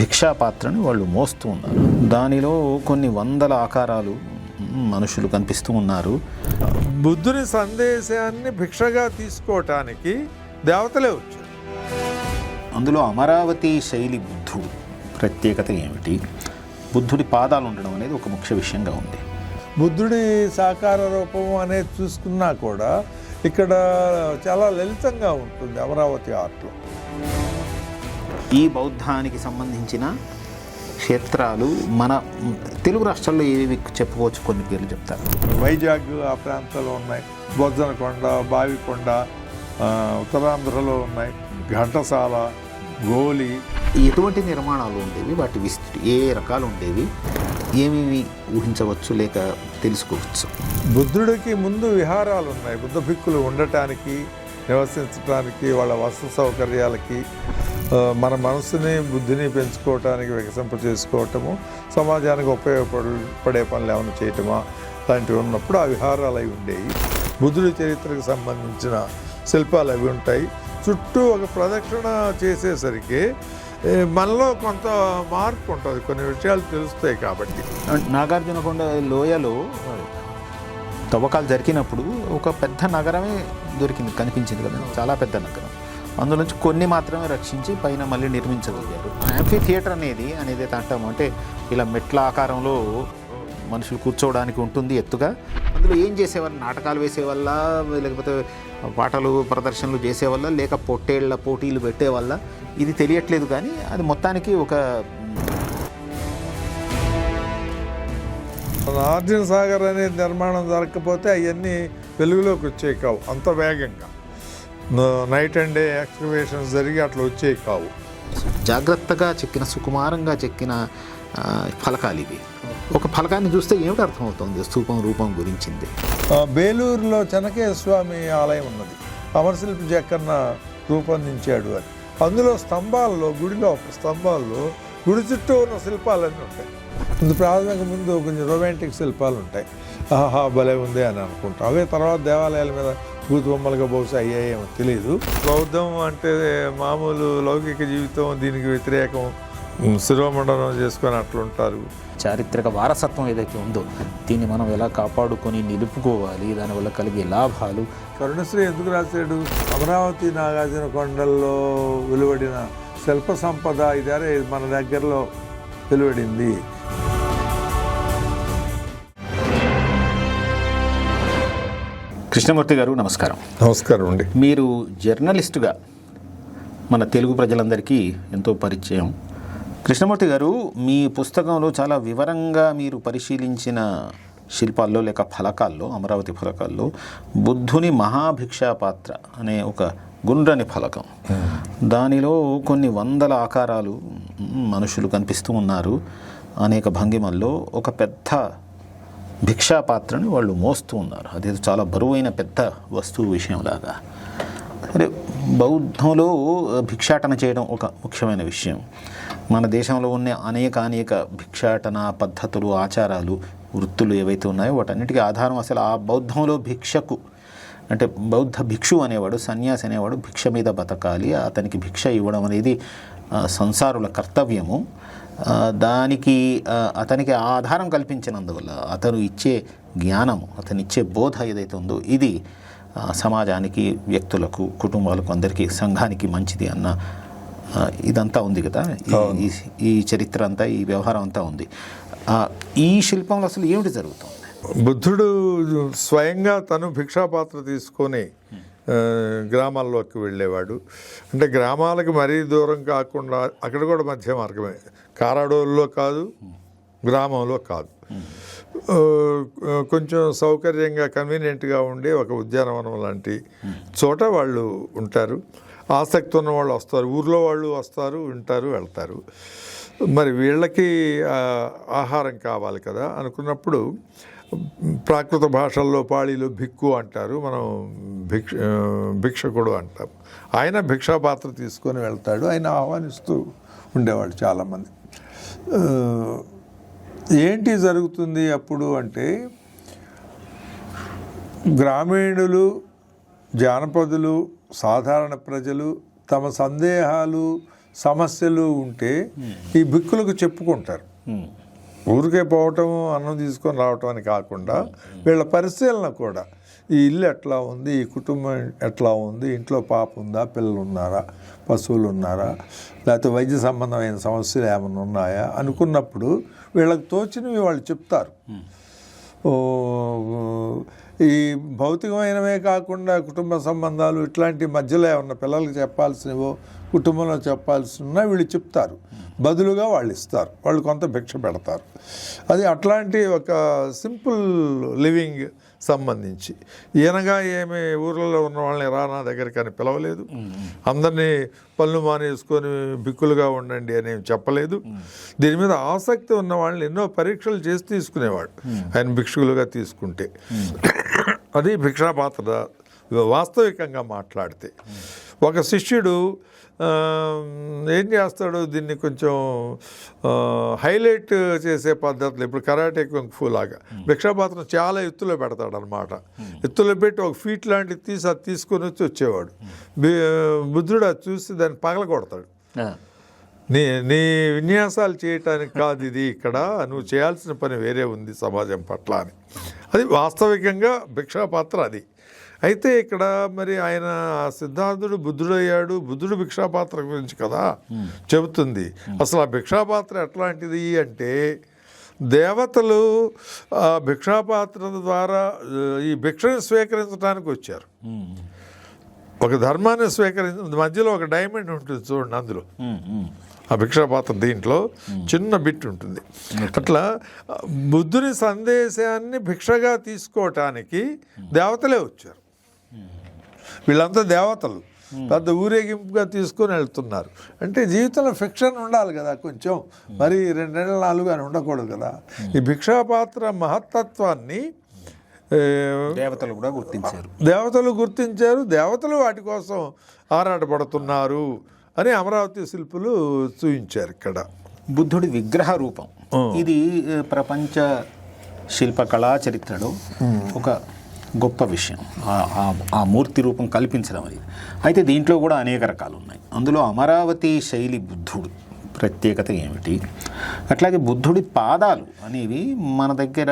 భిక్షా పాత్రని వాళ్ళు మోస్తూ ఉన్నారు. దానిలో కొన్ని వందల ఆకారాలు మనుషులు కనిపిస్తూ ఉన్నారు. బుద్ధుని సందేశాన్ని భిక్షగా తీసుకోవటానికి దేవతలే వచ్చారు. అందులో అమరావతి శైలి బుద్ధుడు ప్రత్యేకత ఏమిటి? బుద్ధుడి పాదాలు ఉండడం అనేది ఒక ముఖ్య విషయంగా ఉంది. బుద్ధుడి సాకార రూపం అనేది చూసుకున్నా కూడా ఇక్కడ చాలా లలితంగా ఉంటుంది అమరావతి ఆర్ట్లో. ఈ బౌద్ధానికి సంబంధించిన క్షేత్రాలు మన తెలుగు రాష్ట్రాల్లో ఏవి చెప్పుకోవచ్చు? కొన్ని పేర్లు చెప్తారు. వైజాగ్ ఆ ప్రాంతాల్లో ఉన్నాయి, బొజ్జనకొండ, బావికొండ, ఉత్తరాంధ్రలో ఉన్నాయి, ఘంటసాల, గోలి. ఎటువంటి నిర్మాణాలు ఉండేవి, వాటి విస్తృతి ఏ రకాలు ఉండేవి, ఏమేమి ఊహించవచ్చు లేక తెలుసుకోవచ్చు? బుద్ధుడికి ముందు విహారాలు ఉన్నాయి. బుద్ధ భిక్కులు ఉండటానికి, నివసించడానికి, వాళ్ళ వసతి సౌకర్యాలకి, మన మనసుని బుద్ధిని పెంచుకోవటానికి, వికసింప చేసుకోవటము, సమాజానికి ఉపయోగపడే పనులు ఏమైనా చేయటమా లాంటివి ఉన్నప్పుడు ఆ విహారాలు అవి ఉండేవి. బుద్ధుడి చరిత్రకు సంబంధించిన శిల్పాలు అవి ఉంటాయి. చుట్టూ ఒక ప్రదక్షిణ చేసేసరికి మనలో కొంత మార్పు ఉంటుంది, కొన్ని విషయాలు తెలుస్తాయి. కాబట్టి నాగార్జునకొండ లోయలో తవ్వకాలు జరిగినప్పుడు ఒక పెద్ద నగరమే కనిపించింది కదా, చాలా పెద్ద నగరం. అందులోంచి కొన్ని మాత్రమే రక్షించి పైన మళ్ళీ నిర్మించగలిగారు. యాంఫీ థియేటర్ అనేది అంటాము, అంటే ఇలా మెట్ల ఆకారంలో మనుషులు కూర్చోవడానికి ఉంటుంది ఎత్తుగా. అందులో ఏం చేసేవాళ్ళు? నాటకాలు వేసేవల్ల, లేకపోతే పాటలు ప్రదర్శనలు చేసేవల్ల, లేక పొట్టేళ్ల పోటీలు పెట్టేవల్ల, ఇది తెలియట్లేదు. కానీ అది మొత్తానికి ఒక నాగార్జున సాగర్ అనేది నిర్మాణం జరగకపోతే అవన్నీ వెలుగులోకి వచ్చేవి కావు అంత వేగంగా. నైట్ అండ్ డే ఎక్స్కవేషన్స్ జరిగి అట్లా వచ్చేవి కావు. జాగ్రత్తగా చెక్కిన, సుకుమారంగా చెక్కిన ఫలకాలు ఇవి. ఒక ఫలకాన్ని చూస్తే ఏమిటి అర్థమవుతుంది స్తూపం రూపం గురించింది? బేలూరులో చెనకేశ్వర స్వామి ఆలయం ఉన్నది, అమరశిల్పి జక్కన్న రూపొందించాడు అని. అందులో స్తంభాల్లో, గుడిలో స్తంభాల్లో గుడి చుట్టూ ఉన్న శిల్పాలన్నీ ఉంటాయి. ప్రాథమిక ముందు కొంచెం రొమాంటిక్ శిల్పాలు ఉంటాయి. ఆహా భలే ఉంది అని అనుకుంటాం. అవే తర్వాత దేవాలయాల మీద భూతబొమ్మలుగా బహుశా అయ్యాయేమో తెలియదు. బౌద్ధం అంటే మామూలు లౌకిక జీవితం, దీనికి వ్యతిరేకం, శిరోమండనం చేసుకొని అట్లుంటారు. చారిత్రక వారసత్వం ఏదైతే ఉందో దీన్ని మనం ఎలా కాపాడుకొని నిలుపుకోవాలి, దానివల్ల కలిగే లాభాలు. కరుణశ్రీ ఎందుకు రాశాడు? అమరావతి నాగార్జున కొండల్లో వెలువడిన శిల్ప సంపద ఇదే మన దగ్గరలో వెలువడింది. కృష్ణమూర్తి గారు నమస్కారం. నమస్కారం అండి. మీరు జర్నలిస్టుగా మన తెలుగు ప్రజలందరికీ ఎంతో పరిచయం. కృష్ణమూర్తి గారు, మీ పుస్తకంలో చాలా వివరంగా మీరు పరిశీలించిన శిల్పాల్లో లేక ఫలకాల్లో, అమరావతి ఫలకాల్లో బుద్ధుని మహాభిక్షా పాత్ర అనే ఒక గుండ్రని ఫలకం, దానిలో కొన్ని వందల ఆకారాలు మనుషులు కనిపిస్తూ ఉన్నారు. అనేక భంగిమల్లో ఒక పెద్ద భిక్షా పాత్రని వాళ్ళు మోస్తూ ఉన్నారు. అదేదో చాలా బరువైన పెద్ద వస్తువు విషయంలాగా. అదే బౌద్ధంలో భిక్షాటన చేయడం ఒక ముఖ్యమైన విషయం. మన దేశంలో ఉన్న అనేక భిక్షాటన పద్ధతులు, ఆచారాలు, వృత్తులు ఏవైతే ఉన్నాయో వాటన్నిటికీ ఆధారం అసలు ఆ బౌద్ధంలో భిక్షకు, అంటే బౌద్ధ భిక్షు అనేవాడు, సన్యాసి అనేవాడు భిక్ష మీద బతకాలి. అతనికి భిక్ష ఇవ్వడం అనేది సంసారుల కర్తవ్యము. దానికి అతనికి ఆధారం కల్పించినందువల్ల అతను ఇచ్చే జ్ఞానము, అతను ఇచ్చే బోధ ఏదైతే ఉందో ఇది సమాజానికి, వ్యక్తులకు, కుటుంబాలకు, అందరికీ, సంఘానికి మంచిది అన్న ఇదంతా ఉంది కదా. ఈ చరిత్ర అంతా, ఈ వ్యవహారం అంతా ఉంది. ఈ శిల్పంలో అసలు ఏమిటి జరుగుతుంది? బుద్ధుడు స్వయంగా తను భిక్షాపాత్ర తీసుకొని గ్రామాల్లోకి వెళ్ళేవాడు. అంటే గ్రామాలకు మరీ దూరం కాకుండా, అక్కడ కూడా మధ్య మార్గమే, కారాడోల్లో కాదు, గ్రామంలో కాదు, కొంచెం సౌకర్యంగా కన్వీనియంట్గా ఉండే ఒక ఉద్యానవనం లాంటి చోట వాళ్ళు ఉంటారు. ఆసక్తి ఉన్న వాళ్ళు వస్తారు, ఊర్లో వాళ్ళు వస్తారు, వింటారు, వెళ్తారు. మరి వీళ్ళకి ఆహారం కావాలి కదా అనుకున్నప్పుడు ప్రాకృత భాషల్లో పాళీలో భిక్కు అంటారు, మనం భిక్షకుడు అంటాం. ఆయన భిక్షాపాత్ర తీసుకొని వెళ్తాడు. ఆయన ఆహ్వానిస్తూ ఉండేవాడు చాలామంది. ఏంటి జరుగుతుంది అప్పుడు అంటే, గ్రామీణులు, జానపదులు, సాధారణ ప్రజలు తమ సందేహాలు, సమస్యలు ఉంటే ఈ భిక్కులకు చెప్పుకుంటారు. ఊరికే పోవటం, అన్నం తీసుకొని రావటం అని కాకుండా వీళ్ళ పరిశీలన కూడా, ఈ ఇల్లు ఎట్లా ఉంది, ఈ కుటుంబం ఎట్లా ఉంది, ఇంట్లో పాప ఉందా, పిల్లలు ఉన్నారా, పశువులు ఉన్నారా, లేకపోతే వైద్య సంబంధమైన సమస్యలు ఏమైనా ఉన్నాయా అనుకున్నప్పుడు వీళ్ళకి తోచినవి వాళ్ళు చెప్తారు. ఈ భౌతికమైనవే కాకుండా కుటుంబ సంబంధాలు ఇట్లాంటి మధ్యలో ఏమన్నా పిల్లలకి చెప్పాల్సినవో, కుటుంబంలో చెప్పాల్సిన వీళ్ళు చెప్తారు, బదులుగా వాళ్ళు ఇస్తారు, వాళ్ళు కొంత భిక్ష పెడతారు. అది అట్లాంటి ఒక సింపుల్ లివింగ్ సంబంధించి. ఈయనగా ఏమి ఊర్లలో ఉన్న వాళ్ళని రా నా దగ్గరికి అని పిలవలేదు, అందరినీ పనులు మానేసుకొని భిక్కులుగా ఉండండి అని చెప్పలేదు. దీని మీద ఆసక్తి ఉన్న వాళ్ళని ఎన్నో పరీక్షలు చేసి తీసుకునేవాడు ఆయన భిక్షులుగా తీసుకుంటే. అది భిక్షాపాత్ర వాస్తవికంగా మాట్లాడితే. ఒక శిష్యుడు ఏం చేస్తాడు, దీన్ని కొంచెం హైలైట్ చేసే పద్ధతులు, ఇప్పుడు కరాటే కుంగ్-ఫు లాగా భిక్షాపాత్రం చాలా ఎత్తులో పెడతాడు అనమాట. ఎత్తులో పెట్టి ఒక ఫీట్ లాంటిది తీసి అది తీసుకొని వచ్చేవాడు. బుద్ధుడు అది చూసి దాన్ని పగలగొడతాడు. నీ విన్యాసాలు చేయటానికి కాదు ఇది, ఇక్కడ నువ్వు చేయాల్సిన పని వేరే ఉంది సమాజం పట్ల అని. అది వాస్తవికంగా భిక్షాపాత్ర అది. అయితే ఇక్కడ మరి ఆయన సిద్ధార్థుడు బుద్ధుడయ్యాడు, బుద్ధుడు భిక్షాపాత్ర గురించి కదా చెబుతుంది. అసలు ఆ భిక్షాపాత్ర ఎట్లాంటిది అంటే, దేవతలు ఆ భిక్షాపాత్ర ద్వారా ఈ భిక్షను స్వీకరించడానికి వచ్చారు. ఒక ధర్మాన్ని మధ్యలో ఒక డైమండ్ ఉంటుంది చూడండి, అందులో ఆ భిక్షాపాత్ర దీంట్లో చిన్న బిట్ ఉంటుంది. అట్లా బుద్ధుని సందేశాన్ని భిక్షగా తీసుకోవటానికి దేవతలే వచ్చారు. వీళ్ళంతా దేవతలు పెద్ద ఊరేగింపుగా తీసుకొని వెళ్తున్నారు. అంటే జీవితంలో ఫిక్షన్ ఉండాలి కదా కొంచెం, మరి 2 నెలలు 4 అని ఉండకూడదు కదా. ఈ భిక్షాపాత్ర మహత్తత్వాన్ని దేవతలు కూడా గుర్తించారు. దేవతలు వాటి కోసం ఆరాటపడుతున్నారు అని అమరావతి శిల్పులు చూపించారు. ఇక్కడ బుద్ధుడి విగ్రహ రూపం ఇది ప్రపంచ శిల్పకళా చరిత్రలో ఒక గొప్ప విషయం, ఆ మూర్తి రూపం కల్పించడం అనేది. అయితే దీంట్లో కూడా అనేక రకాలు ఉన్నాయి. అందులో అమరావతి శైలి బుద్ధుడు ప్రత్యేకత ఏమిటి, అట్లాగే బుద్ధుడి పాదాలు అనేవి మన దగ్గర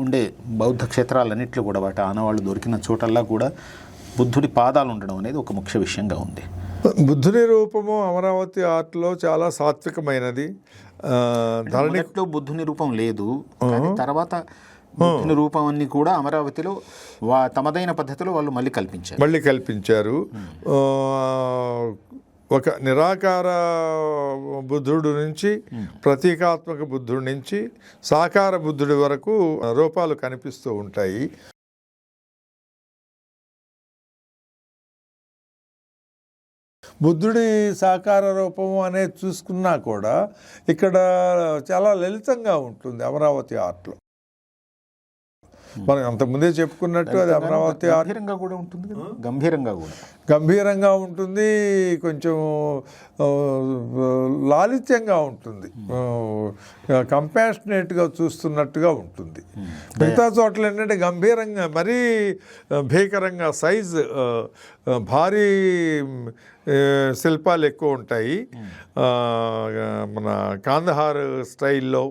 ఉండే బౌద్ధ క్షేత్రాలన్నింటిలో కూడా వాటి ఆనవాళ్ళు దొరికిన చోటల్లా కూడా బుద్ధుడి పాదాలు ఉండడం అనేది ఒక ముఖ్య విషయంగా ఉంది. బుద్ధుని రూపము అమరావతి ఆర్ట్లో చాలా సాత్వికమైనది. ధరణిలో బుద్ధుని రూపం లేదు, కానీ తర్వాత బుద్ధుని రూపం అన్ని కూడా అమరావతిలో తమదైన పద్ధతిలో వాళ్ళు మళ్ళీ కల్పించారు. ఒక నిరాకార బుద్ధుడు నుంచి, ప్రతీకాత్మక బుద్ధుడి నుంచి సాకార బుద్ధుడి వరకు రూపాలు కనిపిస్తూ ఉంటాయి. బుద్ధుడి సాకార రూపము అనేది చూసుకున్నా కూడా ఇక్కడ చాలా లలితంగా ఉంటుంది అమరావతి ఆర్ట్లో. మనం అంతకుముందే చెప్పుకున్నట్టు అది అమరావతి గంభీరంగా కూడా ఉంటుంది, గంభీరంగా ఉంటుంది, కొంచెం లాలిత్యంగా ఉంటుంది, కంపాషనేట్గా చూస్తున్నట్టుగా ఉంటుంది. మిగతా చోట్ల ఏంటంటే గంభీరంగా, మరీ భీకరంగా సైజు భారీ శిల్పాలు ఎక్కువ ఉంటాయి. మన కాందహార్ స్టైల్లో,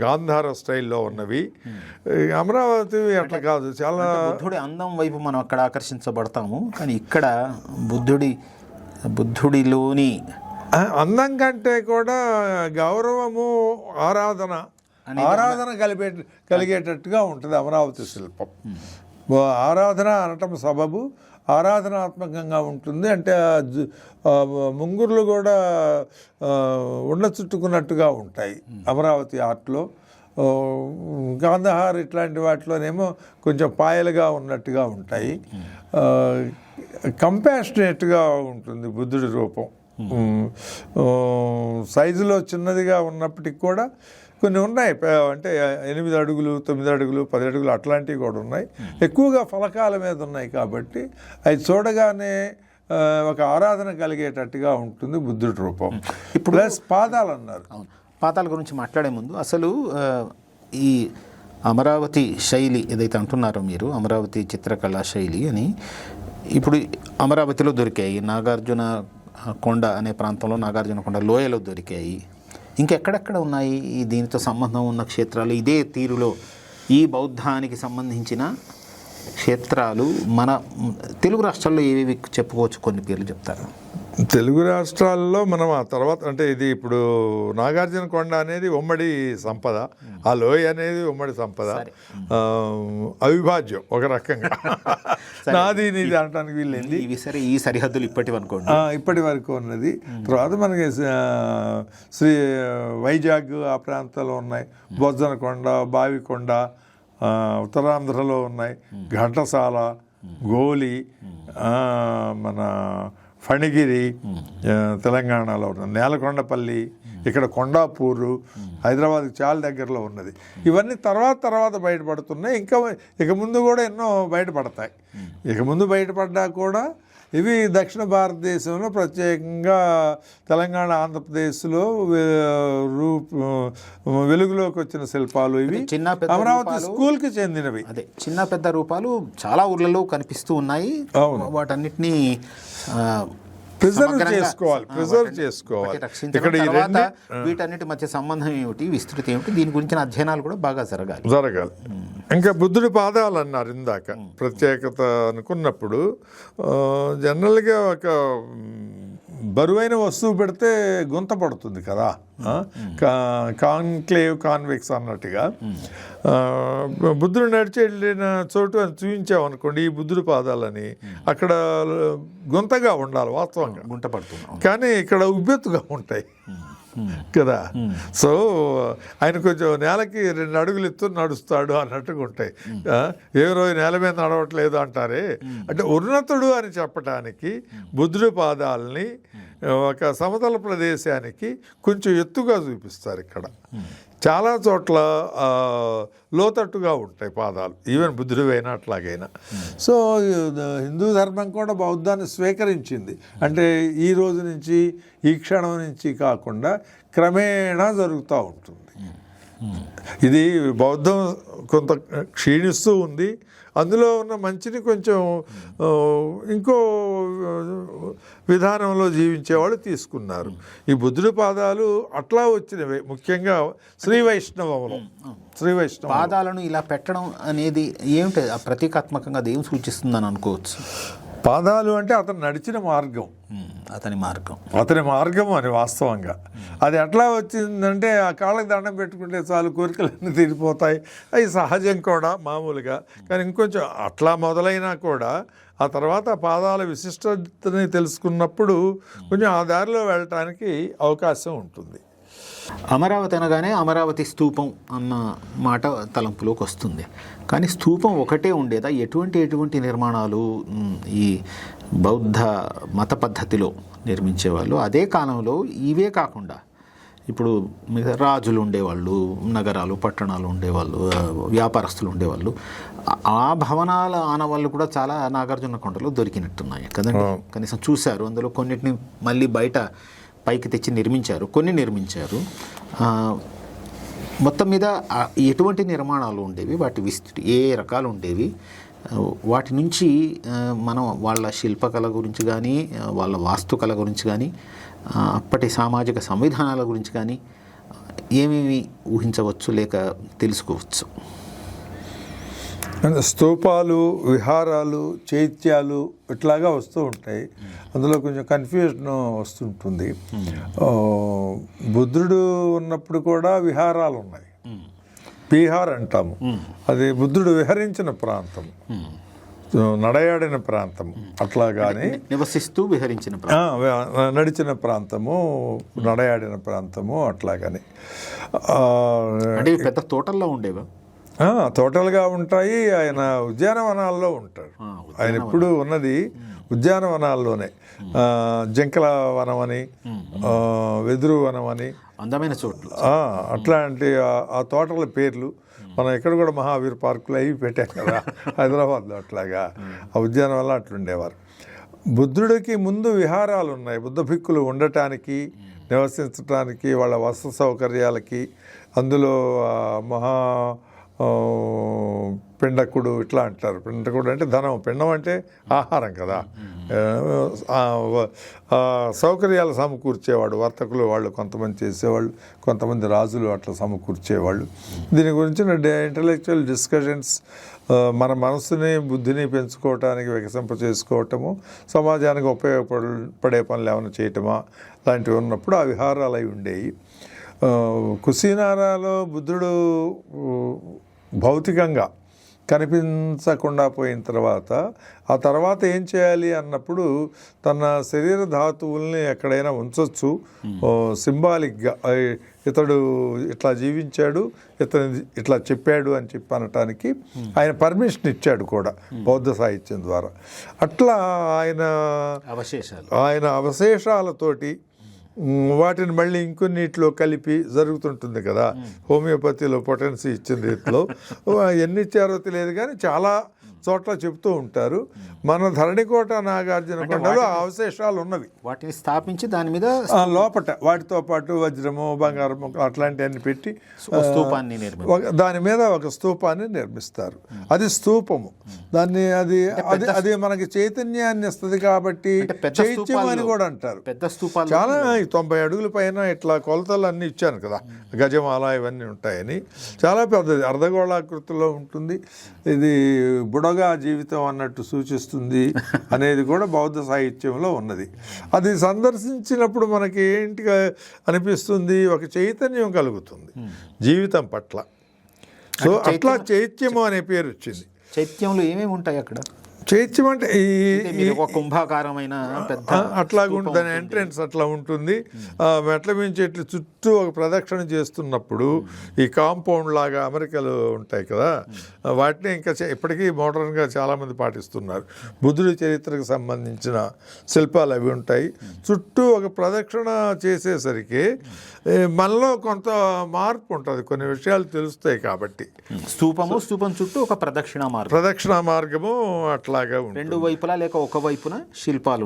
గాంధార స్టైల్లో ఉన్నవి. అమరావతి అట్లా కాదు, చాలా బుద్ధుడి అందం వైపు మనం అక్కడ ఆకర్షించబడతాము. కానీ ఇక్కడ బుద్ధుడిలోని అందం కంటే కూడా గౌరవము, ఆరాధన కలిగేటట్టుగా ఉంటుంది అమరావతి శిల్పం. ఆరాధన అనటం సబబు, ఆరాధనాత్మకంగా ఉంటుంది. అంటే ముంగుర్లు కూడా ఉండ చుట్టుకున్నట్టుగా ఉంటాయి అమరావతి ఆర్ట్లో. గాంధహార్ ఇట్లాంటి వాటిలోనేమో కొంచెం పాయలుగా ఉన్నట్టుగా ఉంటాయి. కంపాషనేట్గా ఉంటుంది బుద్ధుడి రూపం. సైజులో చిన్నదిగా ఉన్నప్పటికి కూడా కొన్ని ఉన్నాయి, అంటే 8 అడుగులు, 9 అడుగులు, 10 అడుగులు అట్లాంటివి కూడా ఉన్నాయి. ఎక్కువగా ఫలకాల మీద ఉన్నాయి కాబట్టి అవి చూడగానే ఒక ఆరాధన కలిగేటట్టుగా ఉంటుంది బుద్ధుడి రూపం. ఇప్పుడు ప్లస్ పాదాలు అన్నారు. పాదాల గురించి మాట్లాడే ముందు అసలు ఈ అమరావతి శైలి ఏదైతే అంటున్నారో మీరు, అమరావతి చిత్రకళా శైలి అని, ఇప్పుడు అమరావతిలో దొరికాయి. నాగార్జున కొండ అనే ప్రాంతంలో, నాగార్జున కొండ లోయలో దొరికాయి. ఇంకెక్కడెక్కడ ఉన్నాయి ఈ దీనితో సంబంధం ఉన్న క్షేత్రాలు? ఇదే తీరులో ఈ బౌద్ధానికి సంబంధించిన క్షేత్రాలు మన తెలుగు రాష్ట్రాల్లో ఏవేవి చెప్పుకోవచ్చు? కొన్ని పేర్లు చెప్తారు. తెలుగు రాష్ట్రాల్లో మనం ఆ తర్వాత అంటే ఇది ఇప్పుడు నాగార్జున కొండ అనేది ఉమ్మడి సంపద, ఆ లోయ అనేది ఉమ్మడి సంపద, అవిభాజ్యం ఒక రకంగా. నాది నీది అనడానికి వీళ్ళేంది. ఈ సరిహద్దులు ఇప్పటి వరకు ఉన్నది. తర్వాత మనకి శ్రీ వైజాగ్ ఆ ప్రాంతాల్లో ఉన్నాయి, బొజ్జనకొండ, బావికొండ, ఉత్తరాంధ్రలో ఉన్నాయి, ఘంటసాల, గోలి, మన ఫణిగిరి తెలంగాణలో ఉన్నది, నేలకొండపల్లి, ఇక్కడ కొండాపూరు హైదరాబాద్కి చాలా దగ్గరలో ఉన్నది. ఇవన్నీ తర్వాత బయటపడుతున్నాయి. ఇక ముందు కూడా ఎన్నో బయటపడతాయి. ఇక ముందు బయటపడ్డా కూడా ఇవి దక్షిణ భారతదేశంలో ప్రత్యేకంగా తెలంగాణ, ఆంధ్రప్రదేశ్లో వెలుగులోకి వచ్చిన శిల్పాలు ఇవి. అమరావతి స్కూల్కి చెందినవి. అదే చిన్న పెద్ద రూపాలు చాలా ఊర్లలో కనిపిస్తూ ఉన్నాయి. వాటన్నిటినీ ప్రిజర్వ్ చేసుకోవాలి. ఇక్కడ వీటన్నిటి మధ్య సంబంధం ఏమిటి, విస్తృతి ఏమిటి, దీని గురించిన అధ్యయనాలు కూడా బాగా జరగాలి. ఇంకా బుద్ధుడి పాదాలు అన్నారు ఇందాక. ప్రత్యేకత అనుకున్నప్పుడు జనరల్గా ఒక బరువైన వస్తువు పెడితే గుంత పడుతుంది కదా, కాన్క్లేవ్ కాన్వెక్స్ అన్నట్టుగా. బుద్ధుడు నడిచి వెళ్ళిన చోటు అని చూపించామనుకోండి ఈ బుద్ధుడి పాదాలని, అక్కడ గుంతగా ఉండాలి వాస్తవంగా, గుంట పడుతుంది. కానీ ఇక్కడ ఉబ్బెత్తుగా ఉంటాయి కదా. సో ఆయన కొంచెం నేలకి 2 అడుగులు ఎత్తు నడుస్తాడు అన్నట్టుగా ఉంటాయి. ఎవరో నేల మీద నడవట్లేదు అంటారే, అంటే ఉన్నతుడు అని చెప్పడానికి బుద్ధుడి పాదాలని ఒక సమతల ప్రదేశానికి కొంచెం ఎత్తుగా చూపిస్తారు. ఇక్కడ చాలా చోట్ల లోతట్టుగా ఉంటాయి పాదాలు, ఈవెన్ బుద్ధుడు అయినా అట్లాగైనా. సో హిందూ ధర్మం కూడా బౌద్ధాన్ని స్వీకరించింది. అంటే ఈ రోజు నుంచి, ఈ క్షణం నుంచి కాకుండా క్రమేణా జరుగుతూ ఉంటుంది. ఇది బౌద్ధం కొంత క్షీణిస్తూ ఉంది. అందులో ఉన్న మంచిని కొంచెం ఇంకో విధానంలో జీవించేవాళ్ళు తీసుకున్నారు. ఈ బుద్ధుడి పాదాలు అట్లా వచ్చినవి. ముఖ్యంగా శ్రీ వైష్ణవంలో పాదాలను ఇలా పెట్టడం అనేది ఏమిటి, ప్రతీకాత్మకంగా దేని సూచిస్తుందని అనుకోవచ్చు? పాదాలు అంటే అతను నడిచిన మార్గం, అతని మార్గం అని వాస్తవంగా. అది ఎట్లా వచ్చిందంటే ఆ కాళ్ళకి దండం పెట్టుకుంటే చాలు కోరికలన్నీ తీరిపోతాయి, అవి సహజం కూడా మామూలుగా. కానీ ఇంకొంచెం అట్లా మొదలైనా కూడా ఆ తర్వాత పాదాల విశిష్టతని తెలుసుకున్నప్పుడు కొంచెం ఆ దారిలో వెళ్ళటానికి అవకాశం ఉంటుంది. అమరావతి అనగానే అమరావతి స్తూపం అన్న మాట తలంపులోకి వస్తుంది. కానీ స్తూపం ఒకటే ఉండేదా? ఎటువంటి నిర్మాణాలు ఈ బౌద్ధ మత పద్ధతిలో నిర్మించేవాళ్ళు? అదే కాలంలో ఇవే కాకుండా ఇప్పుడు రాజులు ఉండేవాళ్ళు, నగరాలు పట్టణాలు ఉండేవాళ్ళు, వ్యాపారస్తులు ఉండేవాళ్ళు. ఆ భవనాల ఆనవాళ్ళు కూడా చాలా నాగార్జున కొండలో దొరికినట్టున్నాయి కదండి. కనీసం చూశారు. అందులో కొన్నిటిని మళ్ళీ బయట పైకి తెచ్చి నిర్మించారు, కొన్ని నిర్మించారు. మొత్తం మీద ఎటువంటి నిర్మాణాలు ఉండేవి, వాటి విస్తృతి ఏ రకాలు ఉండేవి, వాటి నుంచి మనం వాళ్ళ శిల్పకళ గురించి కానీ, వాళ్ళ వాస్తుకళ గురించి కానీ, అప్పటి సామాజిక సంవిధానాల గురించి కానీ ఏమేమి ఊహించవచ్చు లేక తెలుసుకోవచ్చు? స్తూపాలు, విహారాలు, చైత్యాలు ఇట్లాగా వస్తూ ఉంటాయి. అందులో కొంచెం కన్ఫ్యూజన్ వస్తుంటుంది. బుద్ధుడు ఉన్నప్పుడు కూడా విహారాలు ఉన్నాయి, బీహార్ అంటాము. అది బుద్ధుడు విహరించిన ప్రాంతం, నడయాడిన ప్రాంతం. అట్లాగాని నివసిస్తూ విహరించిన నడిచిన ప్రాంతము, నడయాడిన ప్రాంతము అట్లాగని. అంటే పెద్ద తోటల్లో ఉండేవా? తోటలుగా ఉంటాయి. ఆయన ఉద్యానవనాల్లో ఉంటాడు. ఆయన ఎప్పుడు ఉన్నది ఉద్యానవనాల్లోనే. జంకల వనం అని, వెదురు వనం అని, అందమైన చోట్లు అట్లాంటి ఆ తోటల పేర్లు మనం ఇక్కడ కూడా మహావీర్ పార్కులు అవి పెట్టాం కదా హైదరాబాద్లో. అట్లాగా ఆ ఉద్యానవనాలు అట్లుండేవారు. బుద్ధుడికి ముందు విహారాలు ఉన్నాయి. బుద్ధ భిక్కులు ఉండటానికి, నివసించడానికి, వాళ్ళ వసతి సౌకర్యాలకి. అందులో పిండకుడు ఇట్లా అంటారు. పిండకుడు అంటే ధనం, పిండం అంటే ఆహారం కదా. సౌకర్యాలు సమకూర్చేవాడు, వర్తకులు వాళ్ళు కొంతమంది చేసేవాళ్ళు, కొంతమంది రాజులు అట్లా సమకూర్చేవాళ్ళు. దీని గురించిన ఇంటలెక్చువల్ డిస్కషన్స్ మన మనసుని బుద్ధిని పెంచుకోవటానికి వికసింప చేసుకోవటము, సమాజానికి ఉపయోగపడే పనులు ఏమైనా చేయటమా లాంటివి ఉన్నప్పుడు ఆ విహారాలు అవి ఉండేవి. కుశీనారాలో బుద్ధుడు భౌతికంగా కనిపించకుండా పోయిన తర్వాత ఆ తర్వాత ఏం చేయాలి అన్నప్పుడు తన శరీర ధాతువుల్ని ఎక్కడైనా ఉంచవచ్చు సింబాలిక్గా. ఇతడు ఇట్లా జీవించాడు, ఇతను ఇట్లా చెప్పాడు అని చెప్పి అనటానికి ఆయన పర్మిషన్ ఇచ్చాడు కూడా బౌద్ధ సాహిత్యం ద్వారా. అట్లా ఆయన అవశేషాలతోటి వాటిని మళ్ళీ ఇంకొన్నిటిలో కలిపి జరుగుతుంటుంది కదా. హోమియోపతిలో పొటెన్సీ ఇచ్చిన రీతిలో ఎన్ని ఇచ్చారో తెలియదు కానీ చాలా చోట్ల చెప్తూ ఉంటారు. మన ధరణికోట నాగార్జున కొండలో అవశేషాలు ఉన్నవి. వాటిని స్థాపించి దాని మీద లోపట వాటితో పాటు వజ్రము, బంగారము అట్లాంటివన్నీ పెట్టి స్తూపాన్ని దాని మీద ఒక స్తూపాన్ని నిర్మిస్తారు. అది స్తూపము. దాన్ని అది మనకి చైతన్యాన్ని ఇస్తుంది కాబట్టి చైత్యం అని కూడా అంటారు. పెద్ద స్తూపాలు చాలా 90 అడుగుల పైన ఇట్లా కొలతలు అన్నీ ఇచ్చాను కదా, గజమాల ఇవన్నీ ఉంటాయని. చాలా పెద్దది, అర్ధగోళాకృతిలో ఉంటుంది. ఇది బుడగా జీవితం అన్నట్టు సూచిస్తుంది అనేది కూడా బౌద్ధ సాహిత్యంలో ఉన్నది. అది సందర్శించినప్పుడు మనకి ఏంటిగా అనిపిస్తుంది, ఒక చైతన్యం కలుగుతుంది జీవితం పట్ల. సో అట్లా చైత్యము అనే పేరు వచ్చింది. చైత్యంలో ఏమేమి ఉంటాయి అక్కడ? చైత్యం అంటే కుంభాకారమైన పెద్ద అట్లాగా ఉంటుంది. ఎంట్రెన్స్ అట్లా ఉంటుంది. మెట్ల మించి ఇట్లా చుట్టూ ఒక ప్రదక్షిణ చేస్తున్నప్పుడు ఈ కాంపౌండ్ లాగా అమెరికాలో ఉంటాయి కదా, వాటిని ఇంకా ఇప్పటికీ మోడర్న్గా చాలామంది పాటిస్తున్నారు. బుద్ధుడి చరిత్రకు సంబంధించిన శిల్పాలు అవి ఉంటాయి. చుట్టూ ఒక ప్రదక్షిణ చేసేసరికి మనలో కొంత మార్పు ఉంటుంది, కొన్ని విషయాలు తెలుస్తాయి. కాబట్టి స్తూపం చుట్టూ ఒక ప్రదక్షిణ మార్గము అట్లాగా ఉంటుంది. రెండు వైపులా లేక ఒక వైపున శిల్పాలు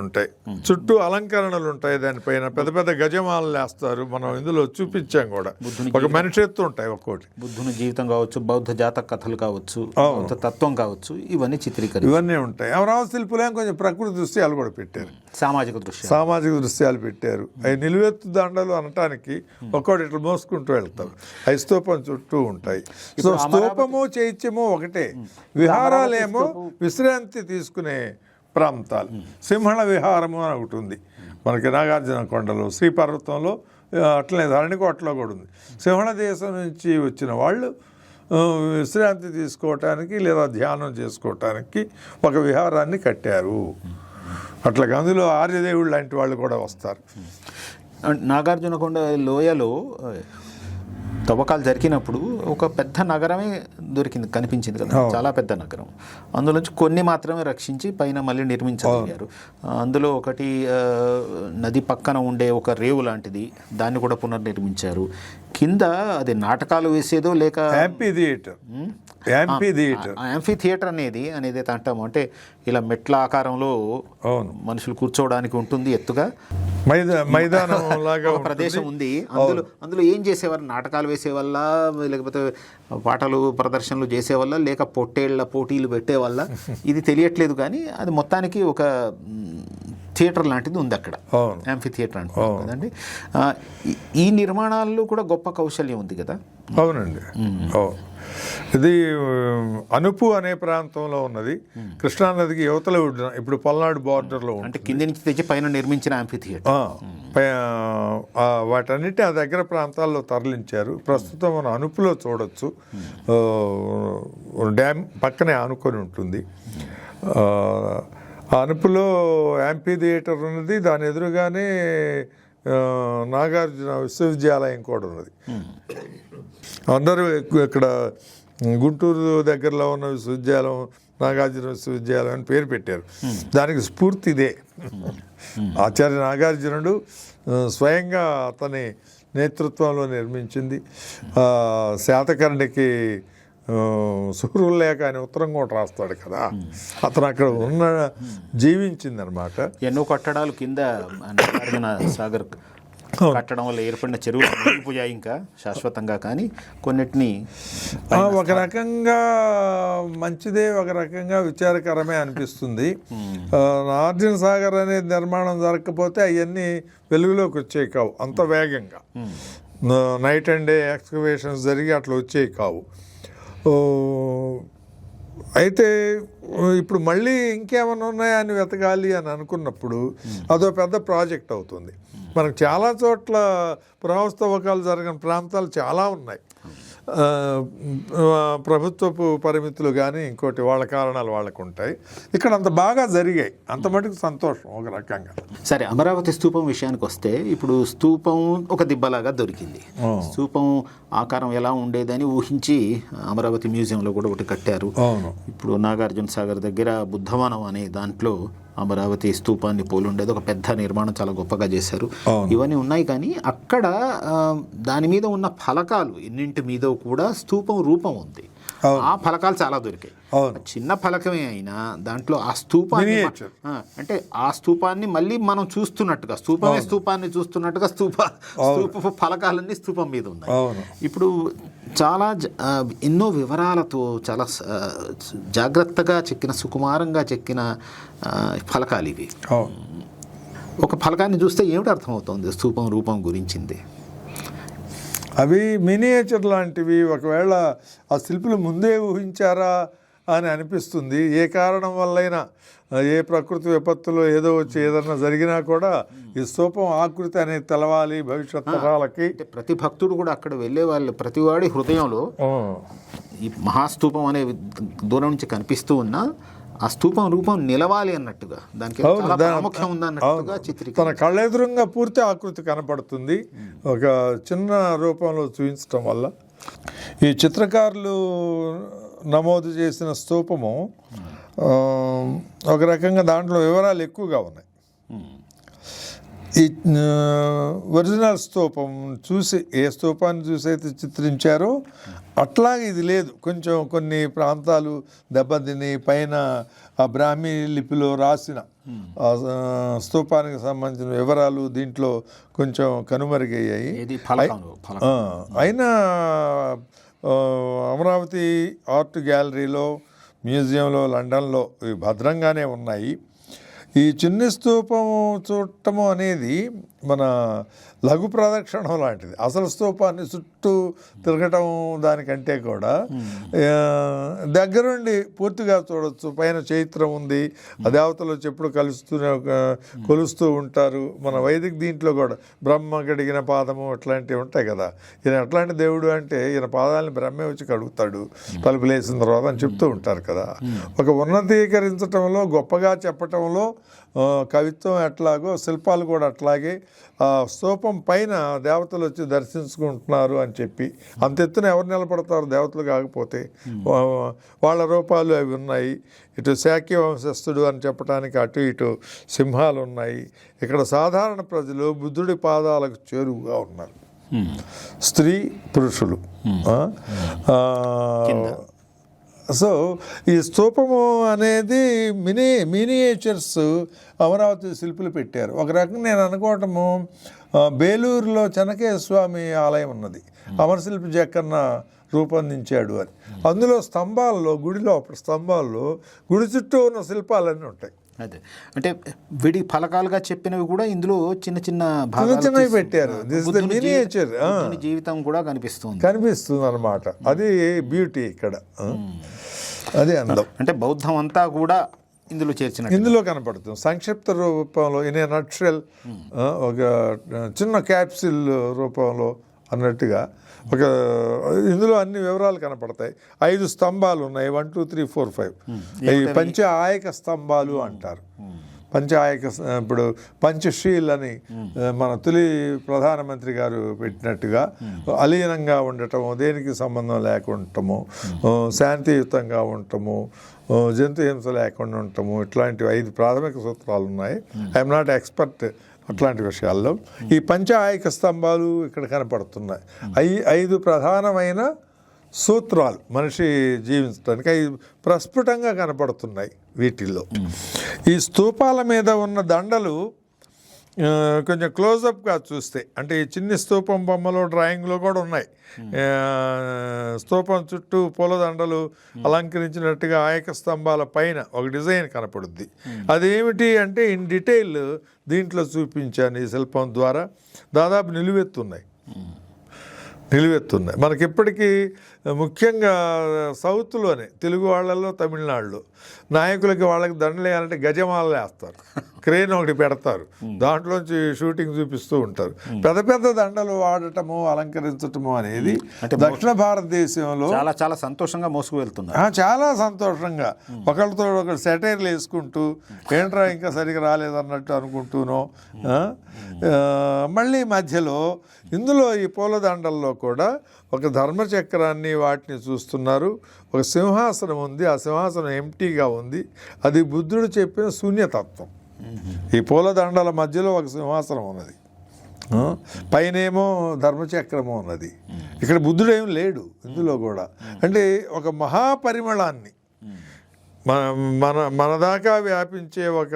ఉంటాయి, చుట్టూ అలంకరణలు ఉంటాయి. దానిపైన పెద్ద పెద్ద గజమాలు వేస్తారు. మనం ఇందులో చూపించాం కూడా. ఒక మనిషి ఎత్తు ఉంటాయి ఒక్కోటి. బుద్ధుని జీవితం కావచ్చు, బౌద్ధ జాతక కథలు కావచ్చు, బౌద్ధ తత్వం కావచ్చు, ఇవన్నీ ఇవన్నీ ఉంటాయి. అమరావతి శిల్పులేం కొంచెం ప్రకృతి దృశ్యాలు కూడా పెట్టారు, సామాజిక దృశ్యాలు పెట్టారు. అవి నిలువెత్తు దండలు అనటానికి ఒక్కోటి ఇట్లా మోసుకుంటూ వెళ్తారు. అవి స్తూపం చుట్టూ ఉంటాయి. సో స్తూపము చైత్యము ఒకటే. విహారాలేమో విశ్రాంతి తీసుకునే ప్రాంతాలు. సింహళ విహారము అని ఒకటి ఉంది మనకి నాగార్జున కొండలో, శ్రీపర్వతంలో, అట్లనే ధరణికోటలో కూడా ఉంది. సింహళ దేశం నుంచి వచ్చిన వాళ్ళు విశ్రాంతి తీసుకోవటానికి లేదా ధ్యానం చేసుకోవటానికి ఒక విహారాన్ని కట్టారు. అట్లాగే అందులో ఆర్యదేవుడు లాంటి వాళ్ళు కూడా వస్తారు. నాగార్జునకొండ లోయలో తవ్వకాలు జరిగినప్పుడు ఒక పెద్ద నగరమే కనిపించింది కదా, చాలా పెద్ద నగరం. అందులోంచి కొన్ని మాత్రమే రక్షించి పైన మళ్ళీ నిర్మించగలిగారు. అందులో ఒకటి నది పక్కన ఉండే ఒక రేవు లాంటిది, దాన్ని కూడా పునర్నిర్మించారు. కింద అది నాటకాలు వేసేదో లేక యాంఫీ థియేటర్ అనేది అంటాము. అంటే ఇలా మెట్ల ఆకారంలో మనుషులు కూర్చోవడానికి ఉంటుంది, ఎత్తుగా మైదానం లాగా ప్రదేశం ఉంది. అందులో ఏం చేసేవారు? నాటకాలు వేసేవల్ల, లేకపోతే పాటలు ప్రదర్శనలు చేసేవల్ల, లేక పొట్టేళ్ల పోటీలు పెట్టేవల్ల, ఇది తెలియట్లేదు. కానీ అది మొత్తానికి ఒక థియేటర్ లాంటిది ఉంది అక్కడ, యాంఫీ థియేటర్ అంటారు కదండి. ఈ నిర్మాణాల్లో కూడా గొప్ప కౌశల్యం ఉంది కదా. అవునండి. ఇది అనుపు అనే ప్రాంతంలో ఉన్నది. కృష్ణానదికి యువతల ఇప్పుడు పల్నాడు బార్డర్లో ఉంది. అంటే కింది నుంచి తెచ్చి పైన నిర్మించిన యాంఫీ థియేటర్. వాటన్నిటి ఆ దగ్గర ప్రాంతాల్లో తరలించారు. ప్రస్తుతం మనం అనుపులో చూడొచ్చు. డ్యామ్ పక్కనే ఆనుకొని ఉంటుంది. అనుపులో యాంఫీ థియేటర్ ఉన్నది. దాని ఎదురుగానే నాగార్జున విశ్వవిద్యాలయం కూడా ఉన్నది. అందరూ ఇక్కడ గుంటూరు దగ్గరలో ఉన్న విశ్వవిద్యాలయం నాగార్జున విశ్వవిద్యాలయం అని పేరు పెట్టారు. దానికి స్ఫూర్తి ఇదే. ఆచార్య నాగార్జునుడు స్వయంగా అతని నేతృత్వంలో నిర్మించింది. శాతకర్ణికి సూర్యులేక ఆయన ఉత్తరం కూడా రాస్తాడు కదా, అతను అక్కడ జీవించింది అనమాట. ఎన్నో కట్టడాలు కింద నాగార్జున సాగర్ కట్టడం వల్ల ఏర్పడిన చెరువులు మునిగిపోయాయి ఇంకా శాశ్వతంగా, కానీ కొన్నిటిని ఒక రకంగా మంచిదే, ఒక రకంగా విచారకరమే అనిపిస్తుంది. నాగార్జున సాగర్ అనేది నిర్మాణం జరగకపోతే అవన్నీ వెలుగులోకి వచ్చేవి కావు అంత వేగంగా. నైట్ అండ్ డే ఎక్స్కవేషన్స్ జరిగి అట్లా వచ్చేవి కావు. అయితే ఇప్పుడు మళ్ళీ ఇంకేమైనా ఉన్నాయా అని వెతకాలి అని అనుకున్నప్పుడు అదో పెద్ద ప్రాజెక్ట్ అవుతుంది. మనకు చాలా చోట్ల పురావస్తవకాలు జరగని ప్రాంతాలు చాలా ఉన్నాయి. ప్రభుత్వపు పరిమితులు కానీ ఇంకోటి వాళ్ళ కారణాలు వాళ్ళకు ఉంటాయి. ఇక్కడ అంత బాగా జరిగాయి, అంత మటుకు సంతోషం ఒక రకంగా. సరే, అమరావతి స్తూపం విషయానికి వస్తే ఇప్పుడు స్తూపం ఒక దిబ్బలాగా దొరికింది. స్తూపం ఆకారం ఎలా ఉండేదని ఊహించి అమరావతి మ్యూజియంలో కూడా ఒకటి కట్టారు. ఇప్పుడు నాగార్జున సాగర్ దగ్గర బుద్ధవనం అనే దాంట్లో అమరావతి స్తూపాన్ని పోలుండేది ఒక పెద్ద నిర్మాణం, చాలా గొప్పగా చేశారు. ఇవన్నీ ఉన్నాయి, కానీ అక్కడ దాని మీద ఉన్న ఫలకాలు ఎన్నింటి మీద కూడా స్తూపం రూపం ఉంది. ఆ ఫలకాలు చాలా దొరికాయి. చిన్న ఫలకమే అయినా దాంట్లో ఆ స్తూపాన్ని అంటే ఆ స్తూపాన్ని మళ్ళీ మనం చూస్తున్నట్టుగా, స్తూపాన్ని చూస్తున్నట్టుగా స్తూప ఫలకాలన్నీ స్తూపం మీద ఉన్నాయి. ఇప్పుడు చాలా ఎన్నో వివరాలతో చాలా జాగ్రత్తగా చెక్కిన, సుకుమారంగా చెక్కిన ఫలకాలు ఇవి. ఒక ఫలకాన్ని చూస్తే ఏమిటి అర్థమవుతుంది స్తూపం రూపం గురించింది? అవి మినియేచర్ లాంటివి. ఒకవేళ ఆ శిల్పులు ముందే ఊహించారా అని అనిపిస్తుంది. ఏ కారణం వల్లైనా, ఏ ప్రకృతి విపత్తులో ఏదో వచ్చి ఏదన్నా జరిగినా కూడా ఈ స్తూపం ఆకృతి అనేది తెలవాలి భవిష్యత్ తరాలకి. ప్రతి భక్తుడు కూడా అక్కడ వెళ్ళే వాళ్ళు ప్రతివాడి హృదయంలో ఈ మహాస్తూపం అనే దూరం నుంచి కనిపిస్తూ ఉన్నా ఆ స్తూపం రూపం నిలవాలి అన్నట్టుగా, దానికి ప్రాముఖ్యం ఉందన్నట్టుగా తన కళ్ళెదురుగా పూర్తి ఆకృతి కనపడుతుంది ఒక చిన్న రూపంలో చూపించడం వల్ల. ఈ చిత్రకారులు నమోదు చేసిన స్తూపము ఒక రకంగా దాంట్లో వివరాలు ఎక్కువగా ఉన్నాయి. ఈ ఒరిజినల్ స్తూపం చూసి, ఏ స్తూపాన్ని చూసి అయితే చిత్రించారో అట్లాగే ఇది లేదు. కొంచెం కొన్ని ప్రాంతాలు దెబ్బతిని పైన ఆ బ్రాహ్మీ లిపిలో రాసిన స్తూపానికి సంబంధించిన వివరాలు దీంట్లో కొంచెం కనుమరుగయ్యాయి. అయినా అమరావతి ఆర్ట్ గ్యాలరీలో, మ్యూజియంలో, లండన్లో ఇవి భద్రంగానే ఉన్నాయి. ఈ చిన్ని స్తూపము చూడటము అనేది మన లఘు ప్రదక్షిణం లాంటిది. అసలు స్తూపాన్ని చుట్టూ తిరగటం దానికంటే కూడా దగ్గరుండి పూర్తిగా చూడవచ్చు. పైన చైత్రం ఉంది, దేవతలు ఎప్పుడు కొలుస్తూ ఉంటారు. మన వైదిక దీంట్లో కూడా బ్రహ్మ గడిగిన పాదము అట్లాంటివి ఉంటాయి కదా. ఈయన ఎట్లాంటి దేవుడు అంటే ఈయన పాదాలని బ్రహ్మే వచ్చి కడుగుతాడు తలుపులేసిన తర్వాత అని చెప్తూ ఉంటారు కదా. ఒక ఉన్నతీకరించటంలో, గొప్పగా చెప్పటంలో కవిత్వం ఎట్లాగో శిల్పాలు కూడా అట్లాగే. ఆ స్తూపం పైన దేవతలు వచ్చి దర్శించుకుంటున్నారు అని చెప్పి, అంతెత్తున ఎవరు నిలబడతారు దేవతలు కాకపోతే? వాళ్ళ రూపాలు అవి ఉన్నాయి. ఇటు శాక్య వంశస్థుడు అని చెప్పడానికి అటు ఇటు సింహాలు ఉన్నాయి. ఇక్కడ సాధారణ ప్రజలు బుద్ధుడి పాదాలకు చేరువుగా ఉన్నారు, స్త్రీ పురుషులు. సో ఈ స్తూపము అనేది మినియేచర్స్ అమరావతి శిల్పులు పెట్టారు. ఒక రకంగా నేను అనుకోవటము, బేలూరులో చెనకేశ్వర స్వామి ఆలయం ఉన్నది, అమరశిల్పి జక్కన్న రూపొందించాడు అని. అందులో స్తంభాల్లో, గుడిలో స్తంభాల్లో గుడి చుట్టూ ఉన్న శిల్పాలన్నీ ఉంటాయి. అదే అంటే విడి ఫలకాలుగా చెప్పినవి కూడా ఇందులో చిన్న చిన్నవి పెట్టారు. దిస్ ద మినియేచర్, జీవితం కూడా కనిపిస్తుంది అన్నమాట. అది బ్యూటీ ఇక్కడ, అది అందం. అంటే బౌద్ధం అంతా కూడా ఇందులో కనపడుతుంది సంక్షిప్త రూపంలో, ఇన్ ఏ నట్షెల్, ఒక చిన్న క్యాప్సిల్ రూపంలో అన్నట్టుగా ఒక ఇందులో అన్ని వివరాలు కనపడతాయి. 5 స్తంభాలు ఉన్నాయి, 1 2 3 4 5. ఈ పంచ ఆయక స్తంభాలు అంటారు. ఇప్పుడు పంచశీల్ అని మన తొలి ప్రధానమంత్రి గారు పెట్టినట్టుగా అలీనంగా ఉండటము, దేనికి సంబంధం లేకుండటము, శాంతియుతంగా ఉండటము, జంతు హింస లేకుండా ఉండటము, ఇట్లాంటివి 5 ప్రాథమిక సూత్రాలు ఉన్నాయి. ఐఎమ్ నాట్ ఎక్స్పర్ట్ అట్లాంటి విషయాల్లో. ఈ పంచాయక స్తంభాలు ఇక్కడ కనపడుతున్నాయి. 5 ప్రధానమైన సూత్రాలు మనిషి జీవించడానికి అవి ప్రస్ఫుటంగా కనపడుతున్నాయి వీటిల్లో. ఈ స్తూపాల మీద ఉన్న దండలు కొంచెం క్లోజప్గా చూస్తే అంటే ఈ చిన్ని స్తూపం బొమ్మలో డ్రాయింగ్లో కూడా ఉన్నాయి. స్తూపం చుట్టూ పూలదండలు అలంకరించినట్టుగా ఆయక స్తంభాల పైన ఒక డిజైన్ కనపడుద్ది. అదేమిటి అంటే ఇన్ డీటెయిల్ దీంట్లో చూపించాను ఈ శిల్పం ద్వారా. దాదాపు నిలువెత్తున్నాయి. మనకి ఇప్పటికీ ముఖ్యంగా సౌత్లోనే తెలుగు వాళ్ళల్లో తమిళనాడులో నాయకులకి వాళ్ళకి దండలు వేయాలంటే గజమాలలు వేస్తారు, క్రేన్ ఒకటి పెడతారు, దాంట్లోంచి షూటింగ్ చూపిస్తూ ఉంటారు. పెద్ద పెద్ద దండలు వాడటము అలంకరించటము అనేది దక్షిణ భారతదేశంలో చాలా చాలా సంతోషంగా మోసుకు వెళ్తున్నారు. చాలా సంతోషంగా ఒకరితో ఒకరు సెటైర్లు వేసుకుంటూ ఏంట్రా ఇంకా సరిగా రాలేదన్నట్టు అనుకుంటూనో. మళ్ళీ మధ్యలో ఇందులో ఈ పూలదండల్లో కూడా ఒక ధర్మచక్రాన్ని వాటిని చూస్తున్నారు. ఒక సింహాసనం ఉంది, ఆ సింహాసనం ఎంటీగా ఉంది. అది బుద్ధుడు చెప్పిన శూన్యతత్వం. ఈ పూలదండల మధ్యలో ఒక సింహాసనం ఉన్నది, పైనేమో ధర్మచక్రము ఉన్నది. ఇక్కడ బుద్ధుడు ఏం లేడు ఇందులో కూడా. అంటే ఒక మహాపరిమళాన్ని మన దాకా వ్యాపించే ఒక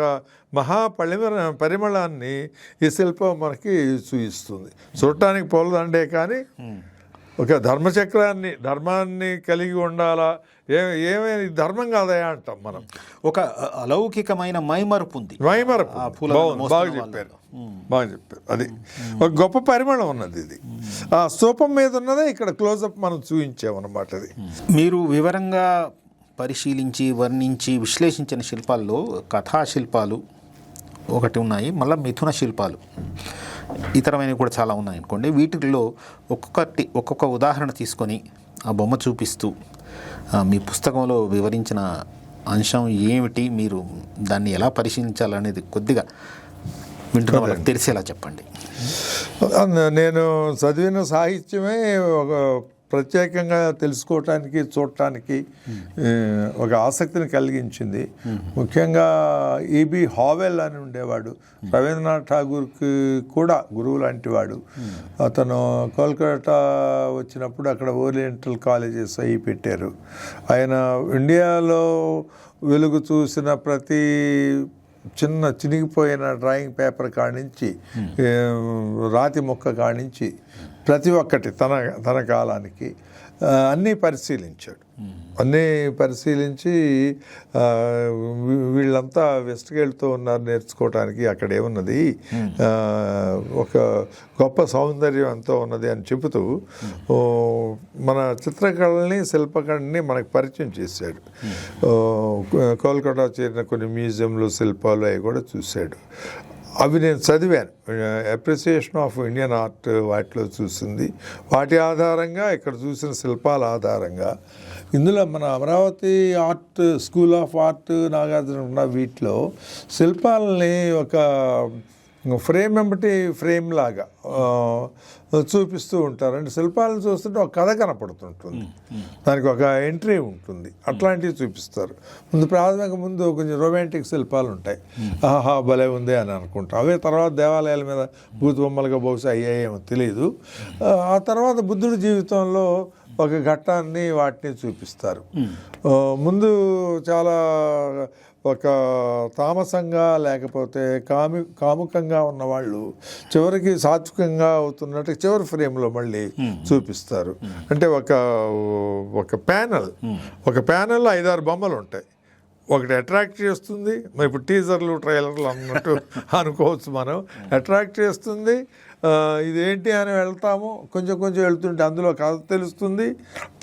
పరిమళాన్ని ఈ శిల్పం మనకి చూపిస్తుంది. చూడటానికి పూలదండే కానీ ఒక ధర్మాన్ని కలిగి ఉండాలా, ఏమైనా ధర్మం కాదయా అంటాం మనం. ఒక అలౌకికమైన మైమరుపు ఉంది. బాగా చెప్పారు. అది ఒక గొప్ప పరిమళం ఉన్నది. ఇది ఆ స్తూపం మీద ఉన్నదే ఇక్కడ క్లోజప్ మనం చూపించామన్నమాట. అది మీరు వివరంగా పరిశీలించి వర్ణించి విశ్లేషించిన శిల్పాల్లో కథాశిల్పాలు ఒకటి ఉన్నాయి, మళ్ళీ మిథున శిల్పాలు ఇతరమైనవి కూడా చాలా ఉన్నాయి అనుకోండి. వీటిల్లో ఒక్కొక్క ఉదాహరణ తీసుకొని ఆ బొమ్మ చూపిస్తూ మీ పుస్తకంలో వివరించిన అంశం ఏమిటి, మీరు దాన్ని ఎలా పరిశీలించాలనేది కొద్దిగా వింటున్న వాళ్ళకి తెలిసేలా చెప్పండి. నేను చదివిన సాహిత్యమే ఒక ప్రత్యేకంగా తెలుసుకోవటానికి చూడటానికి ఒక ఆసక్తిని కలిగించింది. ముఖ్యంగా ఈబి హావెల్ అని ఉండేవాడు, రవీంద్రనాథ్ ఠాగూర్కి కూడా గురువు లాంటి వాడు. అతను కోల్కతా వచ్చినప్పుడు అక్కడ ఓరియంటల్ కాలేజెస్ అవి పెట్టారు. ఆయన ఇండియాలో వెలుగు చూసిన ప్రతి చినిగిపోయిన డ్రాయింగ్ పేపర్ కానించి రాతి మొక్క కానించి ప్రతి ఒక్కటి తన కాలానికి అన్నీ పరిశీలించాడు. అన్నీ పరిశీలించి వీళ్ళంతా వెస్ట్కి వెళ్తూ ఉన్నారు నేర్చుకోవటానికి, అక్కడ ఏమున్నది ఒక గొప్ప సౌందర్యం ఎంతో ఉన్నది అని చెబుతూ మన చిత్రకళని శిల్పకళని మనకు పరిచయం చేశాడు. కోల్కతా చేరిన కొన్ని మ్యూజియంలు శిల్పాలు అవి కూడా చూశాడు. అవి నేను చదివాను. అప్రిసియేషన్ ఆఫ్ ఇండియన్ ఆర్ట్ వాటిలో చూసింది. వాటి ఆధారంగా ఇక్కడ చూసిన శిల్పాల ఆధారంగా ఇందులో మన Amaravati art school of art Nagarjuna ఉన్న వీటిలో శిల్పాలని ఒక ఫ్రేమ్ వెంబటి ఫ్రేమ్ లాగా చూపిస్తూ ఉంటారు. అంటే శిల్పాలను చూస్తుంటే ఒక కథ కనపడుతుంటుంది, దానికి ఒక ఎంట్రీ ఉంటుంది, అట్లాంటివి చూపిస్తారు. ముందు కొంచెం రొమాంటిక్ శిల్పాలు ఉంటాయి, ఆహా భలే ఉంది అని అనుకుంటాం. అవే తర్వాత దేవాలయాల మీద భూత బొమ్మలుగా బహుశా అయ్యాయేమో తెలియదు. ఆ తర్వాత బుద్ధుడి జీవితంలో ఒక ఘట్టాన్ని వాటిని చూపిస్తారు. ముందు చాలా ఒక తామసంగా లేకపోతే కాముకంగా ఉన్నవాళ్ళు చివరికి సాత్వికంగా అవుతున్నట్టు చివరి ఫ్రేమ్లో మళ్ళీ చూపిస్తారు. అంటే ఒక ప్యానల్ 5-6 బొమ్మలు ఉంటాయి. ఒకటి అట్రాక్ట్ చేస్తుంది, ఇప్పుడు టీజర్లు ట్రైలర్లు అన్నట్టు అనుకోవచ్చు మనం. అట్రాక్ట్ చేస్తుంది, ఇదేంటి అని వెళ్తాము, కొంచెం వెళ్తుంటే అందులో కథ తెలుస్తుంది.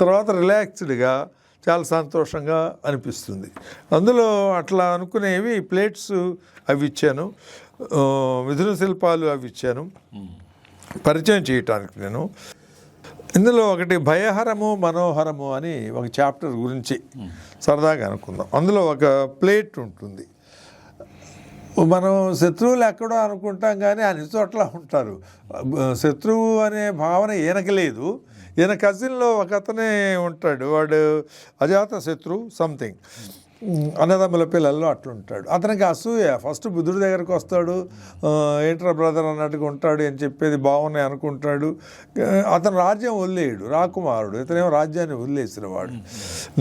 తర్వాత రిలాక్స్డ్గా చాలా సంతోషంగా అనిపిస్తుంది. అందులో అట్లా అనుకునేవి ప్లేట్స్ అవి ఇచ్చాను, మిథున శిల్పాలు అవి ఇచ్చాను పరిచయం చేయటానికి. నేను ఇందులో ఒకటి భయహరము మనోహరము అని ఒక చాప్టర్ గురించి సరదాగా అనుకుందాం. అందులో ఒక ప్లేట్ ఉంటుంది. మనం శత్రువులు ఎక్కడో అనుకుంటాం కానీ అన్ని చోట్ల ఉంటారు. శత్రువు అనే భావన ఈయనకి లేదు. ఈయన కజిన్లో ఒక అతనే ఉంటాడు, వాడు అజాత శత్రువు సంథింగ్, అన్నదమ్ముల పిల్లల్లో అట్లుంటాడు. అతనికి అసూయ. ఫస్ట్ బుద్ధుడి దగ్గరకు వస్తాడు, ఏంట్రా బ్రదర్ అన్నట్టుగా ఉంటాడు అని చెప్పేది బాగున్నాయి అనుకుంటాడు. అతను రాజ్యం వదిలేయడు, రాకుమారుడు. ఇతనేమో రాజ్యాన్ని వదిలేసిన వాడు.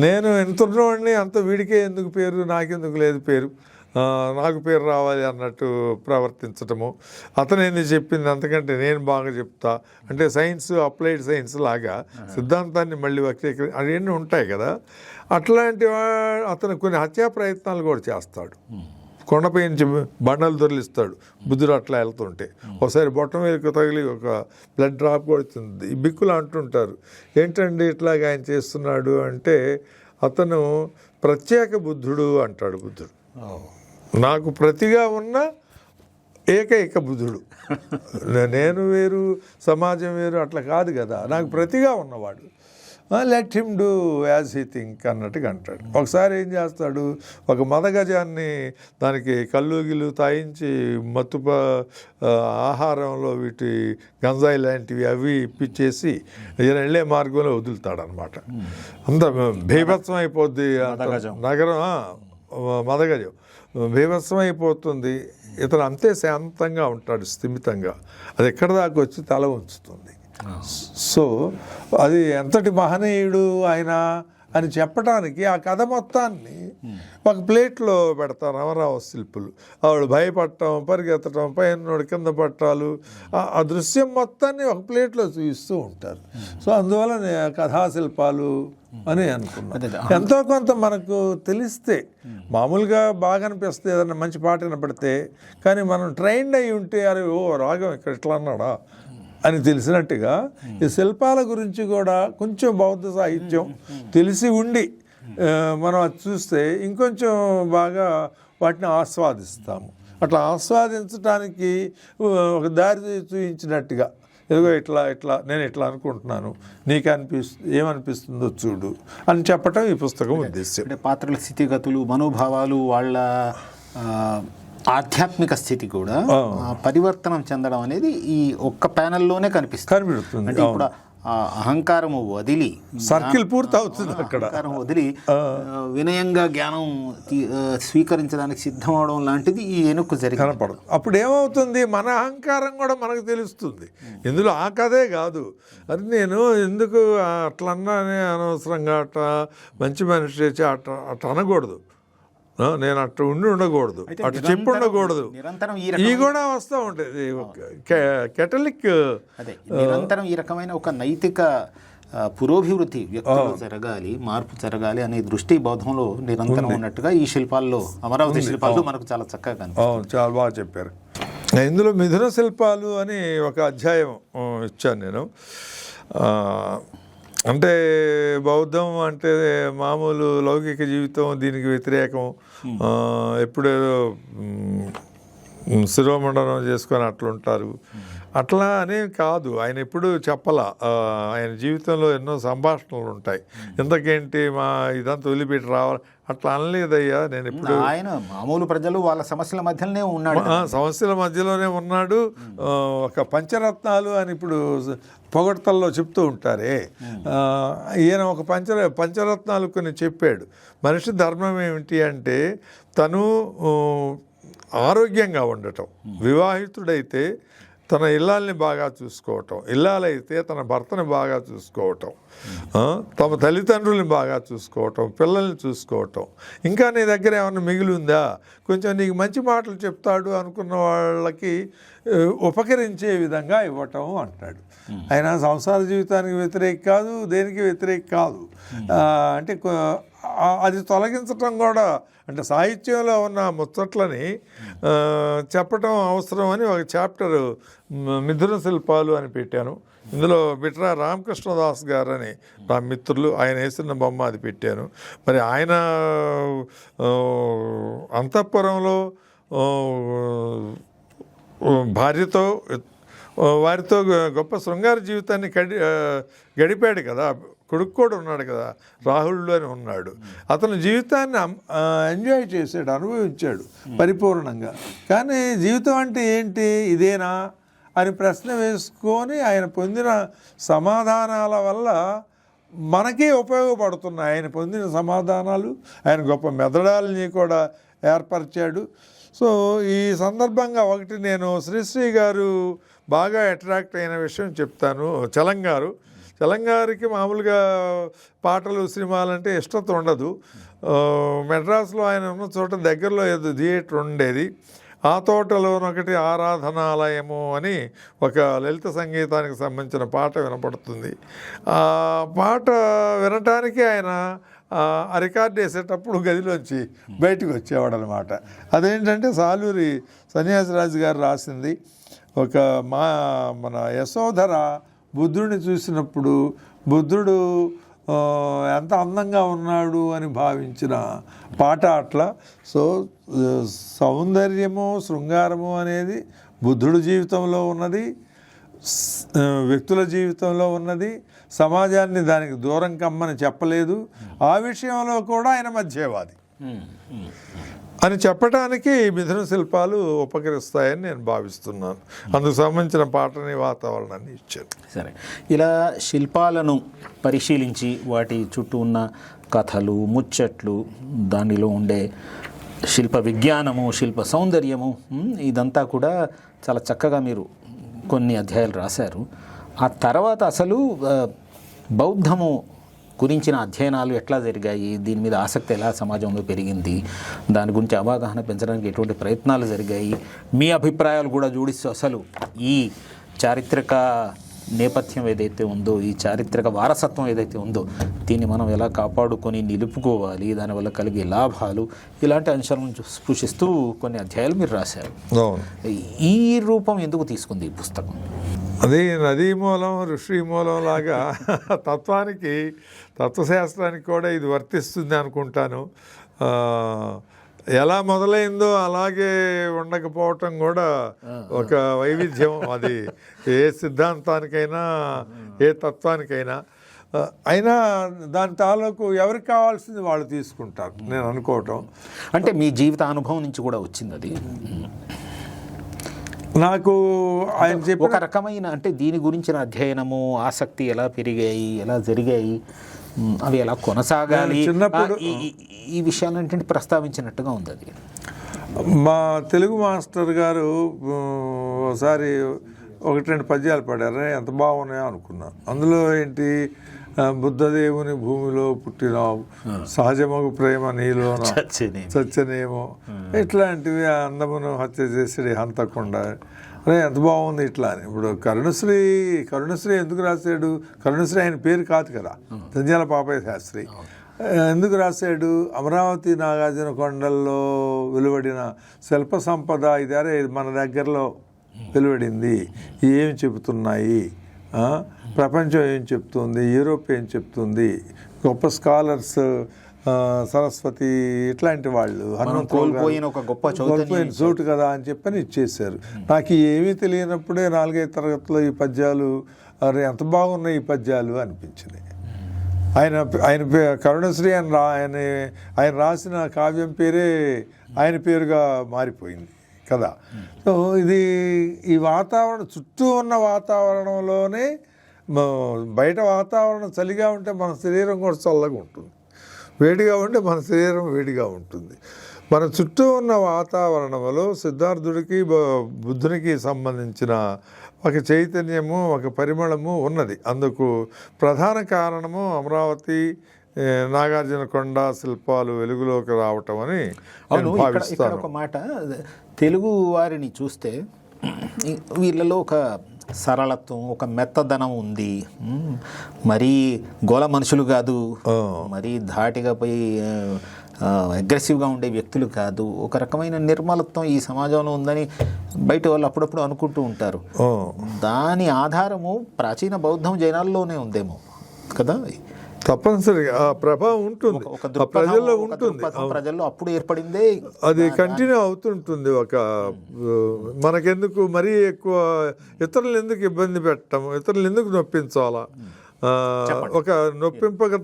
నేను ఎంత ఉన్నవాడిని, అంత వీడికే ఎందుకు పేరు, నాకెందుకు లేదు పేరు నాకు పేరు రావాలి అన్నట్టు ప్రవర్తించటము, అతనేంది చెప్పింది అంతకంటే నేను బాగా చెప్తా అంటే సైన్స్, అప్లైడ్ సైన్స్ లాగా సిద్ధాంతాన్ని మళ్ళీ అవన్నీ ఉంటాయి కదా. అట్లాంటి అతను కొన్ని హత్యా ప్రయత్నాలు కూడా చేస్తాడు. కొండపై నుంచి బండలు దొరిలిస్తాడు బుద్ధుడు అట్లా వెళ్తుంటే, ఒకసారి బొట్టం వేలుకు తగిలి ఒక బ్లడ్ డ్రాప్ కొడుతుంది. ఈ బిక్కులు అంటుంటారు, ఏంటండి ఇట్లాగా ఆయన చేస్తున్నాడు అంటే, అతను ప్రత్యేక బుద్ధుడు అంటాడు. బుద్ధుడు నాకు ప్రతిగా ఉన్న ఏకైక బుద్ధుడు, నేను వేరు సమాజం వేరు అట్లా కాదు కదా, నాకు ప్రతిగా ఉన్నవాడు. Let him do as he think అన్నట్టుగా అంటాడు. ఒకసారి ఏం చేస్తాడు, ఒక మదగజాన్ని దానికి కల్లు గిల్లు తాయించి మత్తు ఆహారంలో వీటి గంజాయి లాంటివి అవి ఇప్పించేసి వెళ్ళే మార్గంలో వదులుతాడనమాట. అంత బీభత్సం అయిపోద్ది నగరం, మదగజం బీభత్సం అయిపోతుంది. ఇతను అంతే శాంతంగా ఉంటాడు, స్థిమితంగా. అది ఎక్కడి దాకా వచ్చి తల ఉంచుతుంది. సో అది ఎంతటి మహనీయుడు ఆయన అని చెప్పడానికి ఆ కథ మొత్తాన్ని ఒక ప్లేట్లో పెడతారు రామారావు శిల్పులు. ఆవిడ భయపడటం, పరిగెత్తడం, పైన కింద పట్టాలు, ఆ దృశ్యం మొత్తాన్ని ఒక ప్లేట్లో చూపిస్తూ ఉంటారు. సో అందువల్ల కథాశిల్పాలు అని అనుకున్నాను. ఎంతో కొంత మనకు తెలిస్తే, మామూలుగా బాగా అనిపిస్తే ఏదన్నా మంచి పాట వినపడితే, కానీ మనం ట్రైన్డ్ అయి ఉంటే అరే ఓ రాగం ఇక్కడ ఇట్లా అన్నాడా అని తెలిసినట్టుగా ఈ శిల్పాల గురించి కూడా కొంచెం బౌద్ధ సాహిత్యం తెలిసి ఉండి మనం అది చూస్తే ఇంకొంచెం బాగా వాటిని ఆస్వాదిస్తాము. అట్లా ఆస్వాదించడానికి ఒక దారి చూపించినట్టుగా, ఏదో ఇట్లా నేను ఇట్లా అనుకుంటున్నాను, నీకు ఏమనిపిస్తుందో చూడు అని చెప్పటం ఈ పుస్తకం ఉద్దేశం. అంటే పాత్రల స్థితిగతులు, మనోభావాలు, వాళ్ళ ఆధ్యాత్మిక స్థితి కూడా పరివర్తనం చెందడం అనేది ఈ ఒక్క ప్యానెల్లోనే కనిపిస్తుంది. అంటే ఇప్పుడు అహంకారము వదిలి సర్కిల్ పూర్తి అవుతుంది. అక్కడ అహంకారం వదిలి వినయంగా జ్ఞానం స్వీకరించడానికి సిద్ధం అవడం లాంటిది ఈ ఏనుక్కు కనపడదు. అప్పుడు ఏమవుతుంది, మన అహంకారం కూడా మనకు తెలుస్తుంది. ఇందులో ఆ కథే కాదు, అది నేను ఎందుకు అట్లా అన్నానే అనవసరంగా, అట్లా మంచి మనిషి చేసి అట్లా అనకూడదు, నేను అట్లా ఉండకూడదు, అటు చెప్పు ఉండకూడదు. ఈ కూడా వస్తూ ఉంటుంది కెటలిక్. నిరంతరం ఈ రకమైన ఒక నైతిక పురోభివృద్ధి వ్యక్తులు జరగాలి, మార్పు జరగాలి అనే దృష్టి బౌద్ధంలో నిరంతరం ఉన్నట్టుగా ఈ శిల్పాల్లో, అమరావతి శిల్పాల్లో మనకు చాలా చక్కగా కనిపిస్తుంది. చాలా బాగా చెప్పారు. ఇందులో మిథున శిల్పాలు అని ఒక అధ్యాయం ఇచ్చాను నేను. అంటే బౌద్ధం అంటే మామూలు లౌకిక జీవితం, దీనికి వ్యతిరేకం, ఎప్పుడేదో శిరోమండనం చేసుకొని అట్లుంటారు, అట్లా అనేవి కాదు. ఆయన ఎప్పుడు చెప్పలా. ఆయన జీవితంలో ఎన్నో సంభాషణలు ఉంటాయి. ఇంతకేంటి మా ఇదంతా వదిలిపెట్టి రావాలి అట్లా అనలేదయ్యా. నేను ఎప్పుడు ఆయన మామూలు ప్రజలు వాళ్ళ సమస్యల మధ్యలోనే ఉన్నాడు, సమస్యల మధ్యలోనే ఉన్నాడు. ఒక పంచరత్నాలు అని ఇప్పుడు పొగడ్తల్లో చెప్తూ ఉంటారే, ఈయన ఒక పంచరత్నాలు కొన్ని చెప్పాడు. మనిషి ధర్మం ఏమిటి అంటే తను ఆరోగ్యంగా ఉండటం, వివాహితుడైతే తన ఇల్లాల్ని బాగా చూసుకోవటం, ఇల్లాలైతే తన భర్తని బాగా చూసుకోవటం, తమ తల్లిదండ్రుల్ని బాగా చూసుకోవటం, పిల్లల్ని చూసుకోవటం. ఇంకా నీ దగ్గర ఏమైనా మిగిలి ఉందా, కొంచెం నీకు మంచి మాటలు చెప్తాడు అనుకున్న వాళ్ళకి ఉపకరించే విధంగా ఇవ్వటం అంటాడు. ఆయన సంసార జీవితానికి వ్యతిరేక కాదు, దేనికి వ్యతిరేక కాదు. అంటే అది తొలగించటం కూడా, అంటే సాహిత్యంలో ఉన్న ముచ్చట్లని చెప్పటం అవసరం అని ఒక చాప్టర్ మిథున శిల్పాలు అని పెట్టాను. ఇందులో బిట్రా రామకృష్ణదాస్ గారు అని నా మిత్రులు, ఆయన వేసిన బొమ్మ అది పెట్టాను. మరి ఆయన అంతఃపురంలో భార్యతో వారితో గొప్ప శృంగార జీవితాన్ని గడిపాడు కదా. కొడుకు కూడా ఉన్నాడు కదా, రాహుల్ అని ఉన్నాడు. అతను జీవితాన్ని ఎంజాయ్ చేశాడు, అనుభవించాడు పరిపూర్ణంగా. కానీ జీవితం అంటే ఏంటి, ఇదేనా అని ప్రశ్న వేసుకొని ఆయన పొందిన సమాధానాల వల్ల మనకే ఉపయోగపడుతున్నాయి. ఆయన పొందిన సమాధానాలు, ఆయన గొప్ప మెదడాలని కూడా ఏర్పరిచాడు. సో ఈ సందర్భంగా ఒకటి నేను శ్రీశ్రీ గారు బాగా అట్రాక్ట్ అయిన విషయం చెప్తాను. చలం గారు తెలంగాణకి మామూలుగా పాటలు సినిమాలంటే ఇష్టత ఉండదు. మెడ్రాస్లో ఆయన ఉన్న చోట దగ్గరలో ఏదో థియేటర్ ఉండేది. ఆ తోటలోనొకటి ఆరాధనాలయము అని ఒక లలిత సంగీతానికి సంబంధించిన పాట వినపడుతుంది. ఆ పాట వినటానికి ఆయన ఆ రికార్డ్ వేసేటప్పుడు గదిలోంచి బయటకు వచ్చేవాడు అనమాట. అదేంటంటే సాలూరి సన్యాసిరాజు గారు రాసింది. ఒక మన యశోధర బుద్ధుడిని చూసినప్పుడు బుద్ధుడు ఎంత అందంగా ఉన్నాడు అని భావించిన పాట అట్లా. సో సౌందర్యము శృంగారము అనేది బుద్ధుడి జీవితంలో ఉన్నది, వ్యక్తుల జీవితంలో ఉన్నది. సమాజాన్ని దానికి దూరం కమ్మని చెప్పలేదు. ఆ విషయంలో కూడా ఆయన మధ్యవాది అని చెప్పడానికి మిథున శిల్పాలు ఉపకరిస్తాయని నేను భావిస్తున్నాను. అందుకు సంబంధించిన పాటని వాతావరణాన్ని ఇచ్చాను. సరే, ఇలా శిల్పాలను పరిశీలించి వాటి చుట్టూ ఉన్న కథలు ముచ్చట్లు దానిలో ఉండే శిల్ప విజ్ఞానము శిల్ప సౌందర్యము ఇదంతా కూడా చాలా చక్కగా మీరు కొన్ని అధ్యాయాలు రాశారు. ఆ తర్వాత అసలు బౌద్ధము గురించిన అధ్యయనాలు ఎట్లా జరిగాయి, దీని మీద ఆసక్తి ఎలా సమాజంలో పెరిగింది, దాని గురించి అవగాహన పెంచడానికి ఎటువంటి ప్రయత్నాలు జరిగాయి, మీ అభిప్రాయాలు కూడా జోడిస్తూ అసలు ఈ చారిత్రక నేపథ్యం ఏదైతే ఉందో ఈ చారిత్రక వారసత్వం ఏదైతే ఉందో దీన్ని మనం ఎలా కాపాడుకొని నిలుపుకోవాలి, దానివల్ల కలిగే లాభాలు ఇలాంటి అంశాలను స్పృశిస్తూ కొన్ని అధ్యాయాలు మీరు రాశారు. ఈ రూపం ఎందుకు తీసుకుంది ఈ పుస్తకం? అది నదీ మూలం ఋషి మూలం లాగా తత్వశాస్త్రానికి కూడా ఇది వర్తిస్తుంది అనుకుంటాను. ఎలా మొదలైందో అలాగే ఉండకపోవటం కూడా ఒక వైవిధ్యం. అది ఏ సిద్ధాంతానికైనా ఏ తత్వానికైనా అయినా దాని తాలూకు ఎవరికి కావాల్సింది వాళ్ళు తీసుకుంటారు నేను అనుకోవటం. అంటే మీ జీవిత అనుభవం నుంచి కూడా వచ్చింది అది. నాకు ఆయన చెప్పి ఒక రకమైన అంటే దీని గురించిన అధ్యయనము ఆసక్తి ఎలా పెరిగాయి, ఎలా జరిగాయి, అవి ఎలా కొనసాగాలి, చిన్నప్పుడు ఈ విషయాలు ఏంటంటే ప్రస్తావించినట్టుగా ఉంది. అది మా తెలుగు మాస్టర్ గారు ఒకసారి 1-2 పద్యాలు పాడారు. ఎంత బాగున్నాయో అనుకున్నాను. అందులో ఏంటి, బుద్ధదేవుని భూమిలో పుట్టినావు, సహజమగు ప్రేమ నీలో చచ్చనేమో, ఇట్లాంటివి అందమును హత్య చేసి హంతకుండా, అరే ఎంత బాగుంది ఇట్లా అని. ఇప్పుడు కరుణశ్రీ ఎందుకు రాశాడు? కరుణశ్రీ ఆయన పేరు కాదు కదా, తంజాల పాపయ్య శాస్త్రి. ఎందుకు రాశాడు? అమరావతి నాగార్జున కొండల్లో వెలువడిన శిల్ప సంపద ఇదే మన దగ్గరలో వెలువడింది, ఏమి చెబుతున్నాయి, ప్రపంచం ఏం చెప్తుంది, యూరోప్ ఏం చెప్తుంది, గొప్ప స్కాలర్స్ సరస్వతి ఇట్లాంటి వాళ్ళు కోల్పోయిన చోటు కదా అని చెప్పని ఇచ్చేశారు. నాకు ఏమీ తెలియనప్పుడే 4-5 తరగతిలో ఈ పద్యాలు అరే ఎంత బాగున్నాయి ఈ పద్యాలు అనిపించింది. ఆయన కరుణశ్రీ ఆయన రాసిన కావ్యం పేరే ఆయన పేరుగా మారిపోయింది కదా. సో ఇది ఈ వాతావరణం చుట్టూ ఉన్న వాతావరణంలోనే, బయట వాతావరణం చలిగా ఉంటే మన శరీరం కూడా చల్లగా ఉంటుంది, వేడిగా ఉంటే మన శరీరం వేడిగా ఉంటుంది. మన చుట్టూ ఉన్న వాతావరణంలో సిద్ధార్థుడికి బుద్ధునికి సంబంధించిన ఒక చైతన్యము ఒక పరిమళము ఉన్నది. అందుకు ప్రధాన కారణము అమరావతి నాగార్జున కొండ శిల్పాలు వెలుగులోకి రావటం అని నేను భావిస్తాను. ఒక మాట, తెలుగు వారిని చూస్తే వీళ్ళలో ఒక సరళత్వం ఒక మెత్తదనం ఉంది. మరీ గోల మనుషులు కాదు, మరీ ధాటిగా పోయి అగ్రెసివ్గా ఉండే వ్యక్తులు కాదు. ఒక రకమైన నిర్మలత్వం ఈ సమాజంలో ఉందని బయట వాళ్ళు అప్పుడప్పుడు అనుకుంటూ ఉంటారు. దాని ఆధారము ప్రాచీన బౌద్ధం జైనాల్లోనే ఉందేమో కదా. తప్పనిసరిగా ఆ ప్రభావం ఉంటుంది, ప్రజల్లో ఉంటుంది, ప్రజల్లో అప్పుడు ఏర్పడిందే అది కంటిన్యూ అవుతుంటుంది. మనకెందుకు మరీ ఎక్కువ ఇతరులు ఎందుకు ఇబ్బంది పెట్టడం, ఇతరులు ఎందుకు నొప్పించాలా, ఒక నొప్పింపక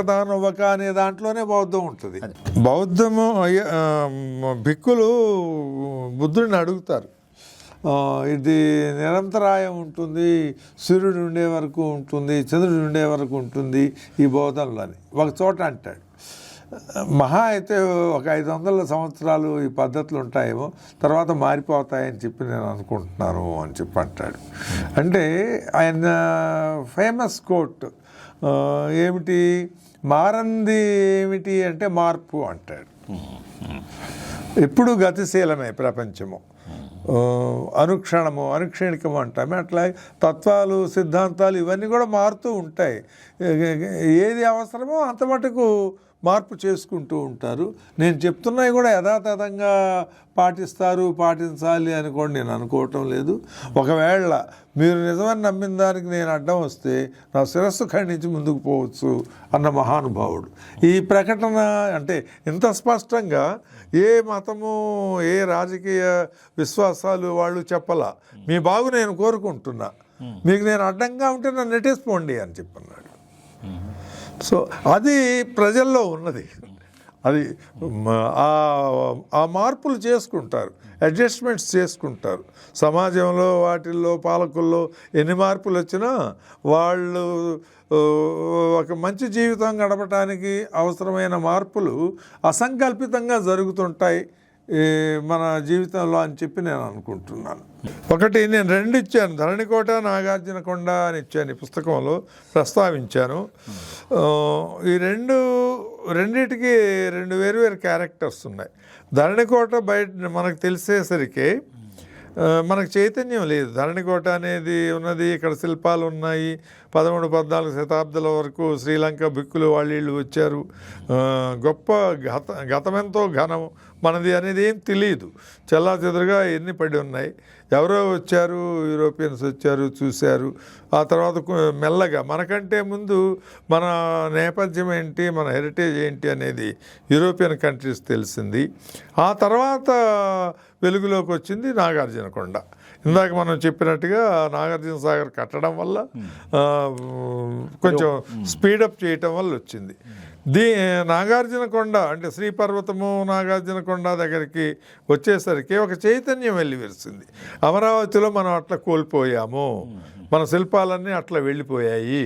తానొవ్వక అనే దాంట్లోనే బౌద్ధం ఉంటుంది. బౌద్ధము భిక్కులు బుద్ధుడిని అడుగుతారు, ఇది నిరంతరాయం ఉంటుంది, సూర్యుడు ఉండే వరకు ఉంటుంది, చంద్రుడు ఉండే వరకు ఉంటుంది ఈ బోధనలని ఒక చోట అంటాడు. మహా అయితే ఒక 500 సంవత్సరాలు ఈ పద్ధతులు ఉంటాయేమో, తర్వాత మారిపోతాయని చెప్పి నేను అనుకుంటున్నాను అని చెప్పి అంటాడు. అంటే ఆయన ఫేమస్ కోట్ ఏమిటి, మారంది ఏమిటి అంటే మార్పు అంటాడు. ఎప్పుడు గతిశీలమే ప్రపంచము, అనుక్షణికము అంటామే. అట్లా తత్వాలు, సిద్ధాంతాలు ఇవన్నీ కూడా మారుతూ ఉంటాయి. ఏది అవసరమో అంత మటుకు మార్పు చేసుకుంటూ ఉంటారు. నేను చెప్తున్నవి కూడా యథాతథంగా పాటించాలి అని కూడా నేను అనుకోవటం లేదు. ఒకవేళ మీరు నిజమని నమ్మిన దానికి నేను అడ్డం వస్తే నా శిరస్సు ఖండించి ముందుకు పోవచ్చు అన్న మహానుభావుడు. ఈ ప్రకటన అంటే ఇంత స్పష్టంగా ఏ మతము, ఏ రాజకీయ విశ్వాసాలు వాళ్ళు చెప్పలా. మీ బాగు నేను కోరుకుంటున్నా, మీకు నేను అడ్డంగా ఉంటే నన్ను నెట్టేసిపోండి అని చెప్పన్నాడు. సో అది ప్రజల్లో ఉన్నది. అది ఆ మార్పులు చేసుకుంటారు, అడ్జస్ట్మెంట్స్ చేసుకుంటారు. సమాజంలో, వాటిల్లో, పాలకుల్లో ఎన్ని మార్పులు వచ్చినా వాళ్ళు ఒక మంచి జీవితం గడపడానికి అవసరమైన మార్పులు అసంకల్పితంగా జరుగుతుంటాయి మన జీవితంలో అని చెప్పి నేను అనుకుంటున్నాను. ఒకటి నేను 2 ఇచ్చాను, ధరణికోట, నాగార్జునకొండ అని ఇచ్చాను. ఈ పుస్తకంలో ప్రస్తావించాను. ఈ రెండిటికి 2 వేరు క్యారెక్టర్స్ ఉన్నాయి. ధరణికోట బయట మనకు తెలిసేసరికి మనకు చైతన్యం లేదు. ధరణికోట అనేది ఉన్నది, ఇక్కడ శిల్పాలు ఉన్నాయి. 13-14 శతాబ్దాల వరకు శ్రీలంక బిక్కులు వాళ్ళు వచ్చారు. గొప్ప గతమెంతో ఘనం మనది అనేది ఏం తెలియదు. చెల్లాచెదురుగా ఎన్ని పడి ఉన్నాయి. ఎవరో వచ్చారు, యూరోపియన్స్ వచ్చారు, చూశారు. ఆ తర్వాత మెల్లగా మనకంటే ముందు మన నేపథ్యం ఏంటి, మన హెరిటేజ్ ఏంటి అనేది యూరోపియన్ కంట్రీస్ తెలిసింది. ఆ తర్వాత వెలుగులోకి వచ్చింది నాగార్జునకొండ. ఇందాక మనం చెప్పినట్టుగా నాగార్జున సాగర్ కట్టడం వల్ల కొంచెం స్పీడప్ చేయటం వల్ల వచ్చింది. నాగార్జునకొండ అంటే శ్రీపర్వతము, నాగార్జునకొండ దగ్గరికి వచ్చేసరికి ఒక చైతన్యం వెళ్ళి విరిసింది. అమరావతిలో మనం అట్లా కోల్పోయాము, మన శిల్పాలన్నీ అట్లా వెళ్ళిపోయాయి,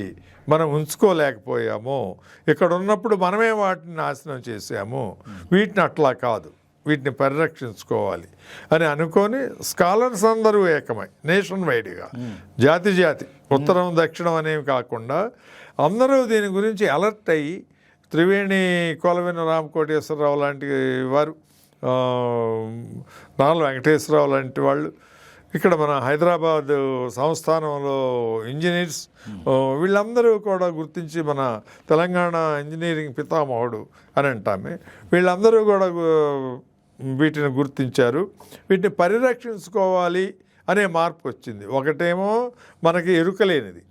మనం ఉంచుకోలేకపోయాము. ఇక్కడ ఉన్నప్పుడు మనమే వాటిని నాశనం చేసాము, వీటిని అట్లా కాదు, వీటిని పరిరక్షించుకోవాలి అని అనుకొని స్కాలర్స్ అందరూ ఏకమై నేషన్ వైడ్గా, జాతి ఉత్తరం దక్షిణం అనేవి కాకుండా అందరూ దీని గురించి అలర్ట్ అయ్యి, త్రివేణి కొలవెన రామకోటేశ్వరరావు లాంటి వారు, నాల్ వెంకటేశ్వరరావు లాంటి వాళ్ళు, ఇక్కడ మన హైదరాబాద్ సంస్థానంలో ఇంజనీర్స్, వీళ్ళందరూ కూడా గుర్తించి మన తెలంగాణ ఇంజనీరింగ్ పితామహుడు అని అంటామే, వీళ్ళందరూ కూడా వీటిని గుర్తించారు. వీటిని పరిరక్షించుకోవాలి అనే మార్పు వచ్చింది. ఒకటేమో మనకి ఎరుకలేనిది,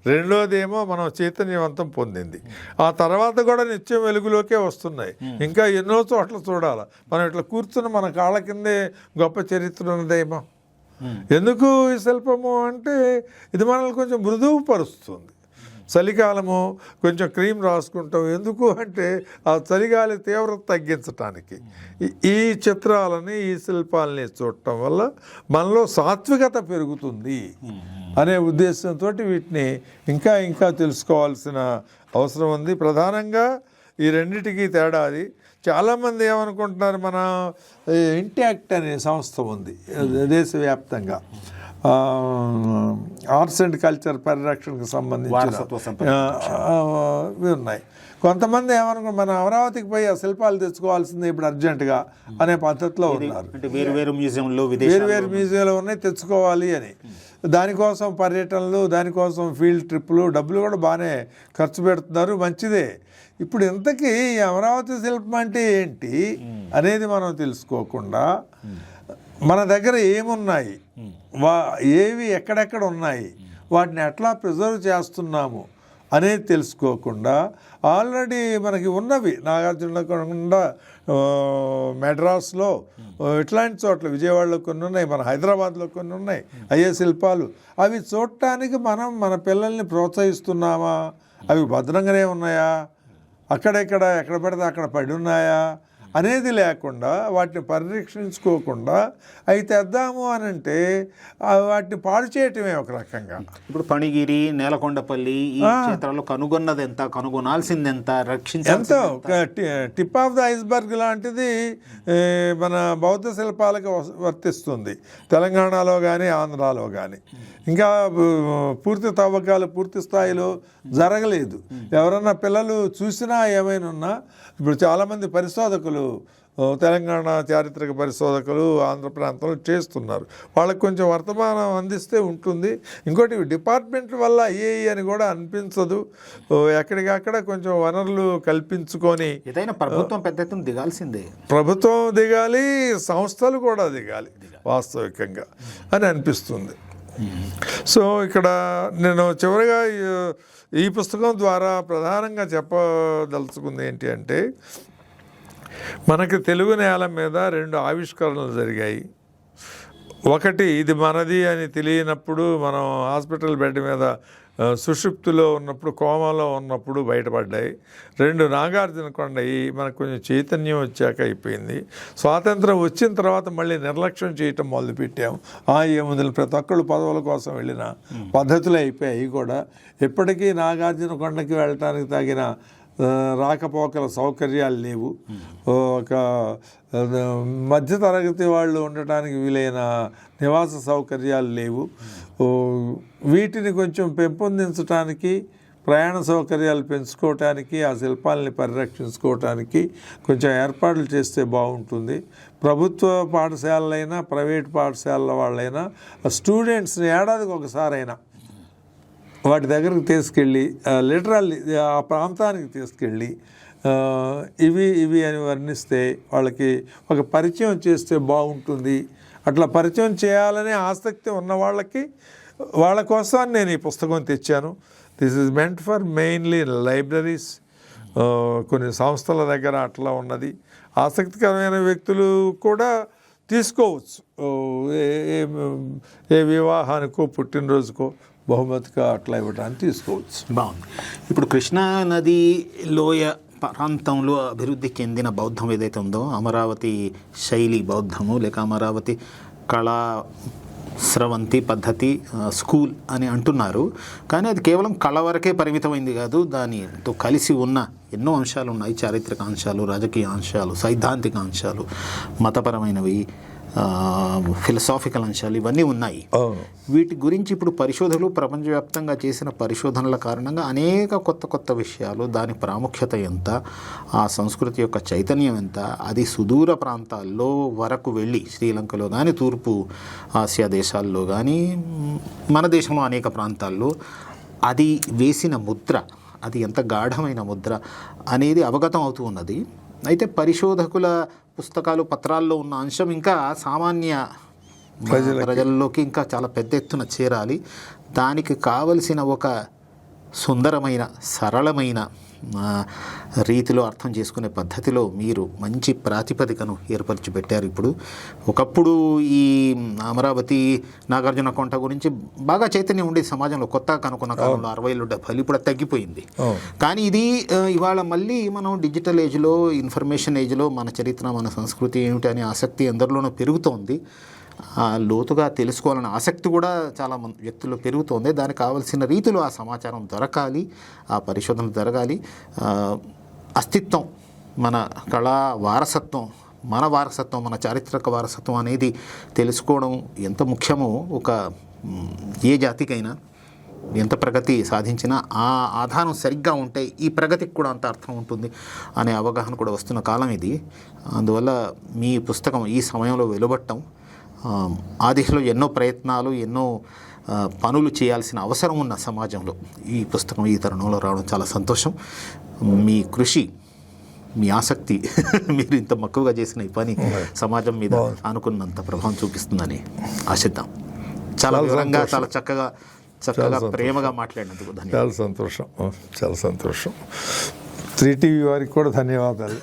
రెండోదేమో మనం చైతన్యవంతం పొందింది. ఆ తర్వాత కూడా నిత్యం వెలుగులోకే వస్తున్నాయి. ఇంకా ఎన్నో చోట్ల చూడాలి. మనం ఇట్లా కూర్చుని మన కాళ్ళ కిందే గొప్ప చరిత్ర ఉన్నదేమో. ఎందుకు ఈ శిల్పము అంటే ఇది మనల్ని కొంచెం మృదువు పరుస్తుంది. చలికాలము కొంచెం క్రీమ్ రాసుకుంటాం. ఎందుకు అంటే ఆ చలిగాలి తీవ్రత తగ్గించటానికి. ఈ చిత్రాలని, ఈ శిల్పాలని చూడటం వల్ల మనలో సాత్వికత పెరుగుతుంది అనే ఉద్దేశంతో వీటిని ఇంకా తెలుసుకోవాల్సిన అవసరం ఉంది. ప్రధానంగా ఈ రెండిటికి తేడా అది. చాలామంది ఏమనుకుంటున్నారు, మన ఇంటాక్ట్ అనే సంస్థ ఉంది దేశవ్యాప్తంగా, ఆర్ట్స్ అండ్ కల్చర్ పరిరక్షణకు సంబంధించిన ఉన్నాయి. కొంతమంది ఏమనుకుంటారు, మన అమరావతికి పోయి ఆ శిల్పాలు తెచ్చుకోవాల్సిందే ఇప్పుడు అర్జెంటుగా అనే పద్ధతిలో ఉన్నారు. వేరు మ్యూజియంలో ఉన్నాయి, తెచ్చుకోవాలి అని. దానికోసం పర్యటనలు, దానికోసం ఫీల్డ్ ట్రిప్పులు, డబ్బులు కూడా బాగానే ఖర్చు పెడుతున్నారు, మంచిదే. ఇప్పుడు ఇంతకీ ఈ అమరావతి శిల్పం అంటే ఏంటి అనేది మనం తెలుసుకోకుండా, మన దగ్గర ఏమున్నాయి, ఏవి ఎక్కడెక్కడ ఉన్నాయి, వాటిని ఎట్లా ప్రిజర్వ్ చేస్తున్నాము అనేది తెలుసుకోకుండా, ఆల్రెడీ మనకి ఉన్నవి నాగార్జునకొండ, మెడ్రాస్లో ఇట్లాంటి చోట్ల, విజయవాడలో కొన్ని ఉన్నాయి, మన హైదరాబాద్లో కొన్ని ఉన్నాయి అయ్యే శిల్పాలు. అవి చూడటానికి మనం మన పిల్లల్ని ప్రోత్సహిస్తున్నామా? అవి భద్రంగానే ఉన్నాయా? ఎక్కడ పడితే అక్కడ పడి ఉన్నాయా అనేది లేకుండా వాటిని పరిరక్షించుకోకుండా అవి తెద్దాము అని అంటే వాటిని పాడు చేయటమే ఒక రకంగా. ఇప్పుడు పణిగిరి, నేలకొండపల్లి ఈ క్షేత్రాల్లో కనుగొన్నది ఎంత, కనుగొనాల్సింది ఎంత, ఎంతో టిప్ ఆఫ్ ద ఐస్బర్గ్ లాంటిది మన బౌద్ధ శిల్పాలకు వర్తిస్తుంది, తెలంగాణలో కానీ ఆంధ్రాలో కానీ. ఇంకా పూర్తి తవ్వకాలు పూర్తి స్థాయిలో జరగలేదు. ఎవరన్నా పిల్లలు చూసినా ఏమైనా ఉన్నా, ఇప్పుడు చాలామంది పరిశోధకులు, తెలంగాణ చారిత్రక పరిశోధకులు ఆంధ్ర ప్రాంతంలో చేస్తున్నారు. వాళ్ళకి కొంచెం వర్తమానం అందిస్తే ఉంటుంది. ఇంకోటి డిపార్ట్మెంట్ వల్ల అయ్యేయి అని కూడా అనిపించదు. ఎక్కడికక్కడ కొంచెం వనరులు కల్పించుకొని ఏదైనా ప్రభుత్వం పెద్ద ఎత్తున దిగాల్సిందే, ప్రభుత్వం దిగాలి, సంస్థలు కూడా దిగాలి వాస్తవికంగా అని అనిపిస్తుంది. సో ఇక్కడ నేను చివరిగా ఈ పుస్తకం ద్వారా ప్రధానంగా చెప్పదలుచుకుంది ఏంటి అంటే, మనకి తెలుగు నేల మీద 2 ఆవిష్కరణలు జరిగాయి. ఒకటి, ఇది మనది అని తెలియనప్పుడు మనం హాస్పిటల్ బెడ్ మీద సుషుప్తిలో ఉన్నప్పుడు, కోమాలో ఉన్నప్పుడు బయటపడ్డాయి. 2 నాగార్జున కొండయి మనకు కొంచెం చైతన్యం వచ్చాక అయిపోయింది. స్వాతంత్రం వచ్చిన తర్వాత మళ్ళీ నిర్లక్ష్యం చేయటం మొదలుపెట్టాం. ఏముంది, ప్రతి ఒక్కళ్ళు పదవుల కోసం వెళ్ళిన పద్ధతులు అయిపోయాయి కూడా. ఎప్పటికీ నాగార్జున కొండకి వెళ్ళటానికి తగిన రాకపోకల సౌకర్యాలు లేవు. ఒక మధ్యతరగతి వాళ్ళు ఉండటానికి వీలైన నివాస సౌకర్యాలు లేవు. వీటిని కొంచెం పెంపొందించడానికి, ప్రయాణ సౌకర్యాలు పెంచుకోవటానికి, ఆ శిల్పాలని పరిరక్షించుకోవటానికి కొంచెం ఏర్పాట్లు చేస్తే బాగుంటుంది. ప్రభుత్వ పాఠశాలలైనా ప్రైవేట్ పాఠశాలల వాళ్ళైనా స్టూడెంట్స్ని ఏడాదికి ఒకసారైనా వాటి దగ్గరకు తీసుకెళ్ళి లిటరల్లీ ఆ ప్రాంతానికి తీసుకెళ్ళి ఇవి అని వర్ణిస్తే వాళ్ళకి ఒక పరిచయం చేస్తే బాగుంటుంది. అట్లా పరిచయం చేయాలనే ఆసక్తి ఉన్న వాళ్ళ కోసం నేను ఈ పుస్తకం తెచ్చాను. This is meant for mainly libraries, కొన్ని సంస్థల దగ్గర అట్లా ఉన్నది. ఆసక్తికరమైన వ్యక్తులు కూడా తీసుకోవచ్చు. ఏ వివాహానికో పుట్టినరోజుకో బహుమతిగా అట్లా ఇవ్వడానికి తీసుకోవచ్చు. బాగుంది. ఇప్పుడు కృష్ణా నది లోయ ప్రాంతంలో అభివృద్ధి చెందిన బౌద్ధం ఏదైతే ఉందో, అమరావతి శైలి బౌద్ధము లేక అమరావతి కళా స్రవంతి పద్ధతి స్కూల్ అని అంటున్నారు. కానీ అది కేవలం కళ వరకే పరిమితమైంది కాదు, దానితో కలిసి ఉన్న ఎన్నో అంశాలు ఉన్నాయి. చారిత్రక అంశాలు, రాజకీయ అంశాలు, సైద్ధాంతిక అంశాలు, మతపరమైనవి, ఫిలసాఫికల్ అంశాలు ఇవన్నీ ఉన్నాయి. వీటి గురించి ఇప్పుడు పరిశోధనలు ప్రపంచవ్యాప్తంగా చేసిన పరిశోధనల కారణంగా అనేక కొత్త విషయాలు, దాని ప్రాముఖ్యత ఎంత, ఆ సంస్కృతి యొక్క చైతన్యం ఎంత, అది సుదూర ప్రాంతాల్లో వరకు వెళ్ళి శ్రీలంకలో కానీ, తూర్పు ఆసియా దేశాల్లో కానీ, మన దేశంలో అనేక ప్రాంతాల్లో అది వేసిన ముద్ర, అది ఎంత గాఢమైన ముద్ర అనేది అవగతం అవుతూ ఉన్నది. అయితే పరిశోధకుల పుస్తకాలు, పత్రాల్లో ఉన్న అంశం ఇంకా సామాన్య ప్రజల్లోకి ఇంకా చాలా పెద్ద ఎత్తున చేరాలి. దానికి కావలసిన ఒక సుందరమైన, సరళమైన రీతిలో అర్థం చేసుకునే పద్ధతిలో మీరు మంచి ప్రాతిపదికను ఏర్పరిచి పెట్టారు. ఇప్పుడు ఒకప్పుడు ఈ అమరావతి నాగార్జున కొండ గురించి బాగా చైతన్యం ఉండేది సమాజంలో, కొత్తగా కనుక్కున్న కాలంలో 60లు 70లు, ఇప్పుడు తగ్గిపోయింది. కానీ ఇది ఇవాళ మళ్ళీ మనం డిజిటల్ ఏజ్లో, ఇన్ఫర్మేషన్ ఏజ్లో మన చరిత్ర, మన సంస్కృతి ఏమిటి అనే ఆసక్తి అందరిలోనూ పెరుగుతోంది. లోతుగా తెలుసుకోవాలనే ఆసక్తి కూడా చాలా వ్యక్తుల్లో పెరుగుతోంది. దానికి కావాల్సిన రీతిలో ఆ సమాచారం దొరకాలి, ఆ పరిశోధన జరగాలి. అస్తిత్వం, మన కళా వారసత్వం, మన చారిత్రక వారసత్వం అనేది తెలుసుకోవడం ఎంత ముఖ్యమో, ఒక ఏ జాతికైనా ఎంత ప్రగతి సాధించినా ఆ ఆధారం సరిగ్గా ఉంటే ఈ ప్రగతికి కూడా అంత అర్థం ఉంటుంది అనే అవగాహన కూడా వస్తున్న కాలం ఇది. అందువల్ల మీ పుస్తకం ఈ సమయంలో వెలువడటం, ఆ దిశలో ఎన్నో ప్రయత్నాలు, ఎన్నో పనులు చేయాల్సిన అవసరం ఉన్న సమాజంలో ఈ పుస్తకం ఈ తరుణంలో రావడం చాలా సంతోషం. మీ కృషి, మీ ఆసక్తి, మీరు ఇంత మక్కువగా చేసిన ఈ పని సమాజం మీద అనుకున్నంత ప్రభావం చూపిస్తుందని ఆశిద్దాం. చాలా వివరంగా, చాలా చక్కగా ప్రేమగా మాట్లాడినందుకు ధన్యవాదాలు. చాలా సంతోషం. 3TV వారికి కూడా ధన్యవాదాలు.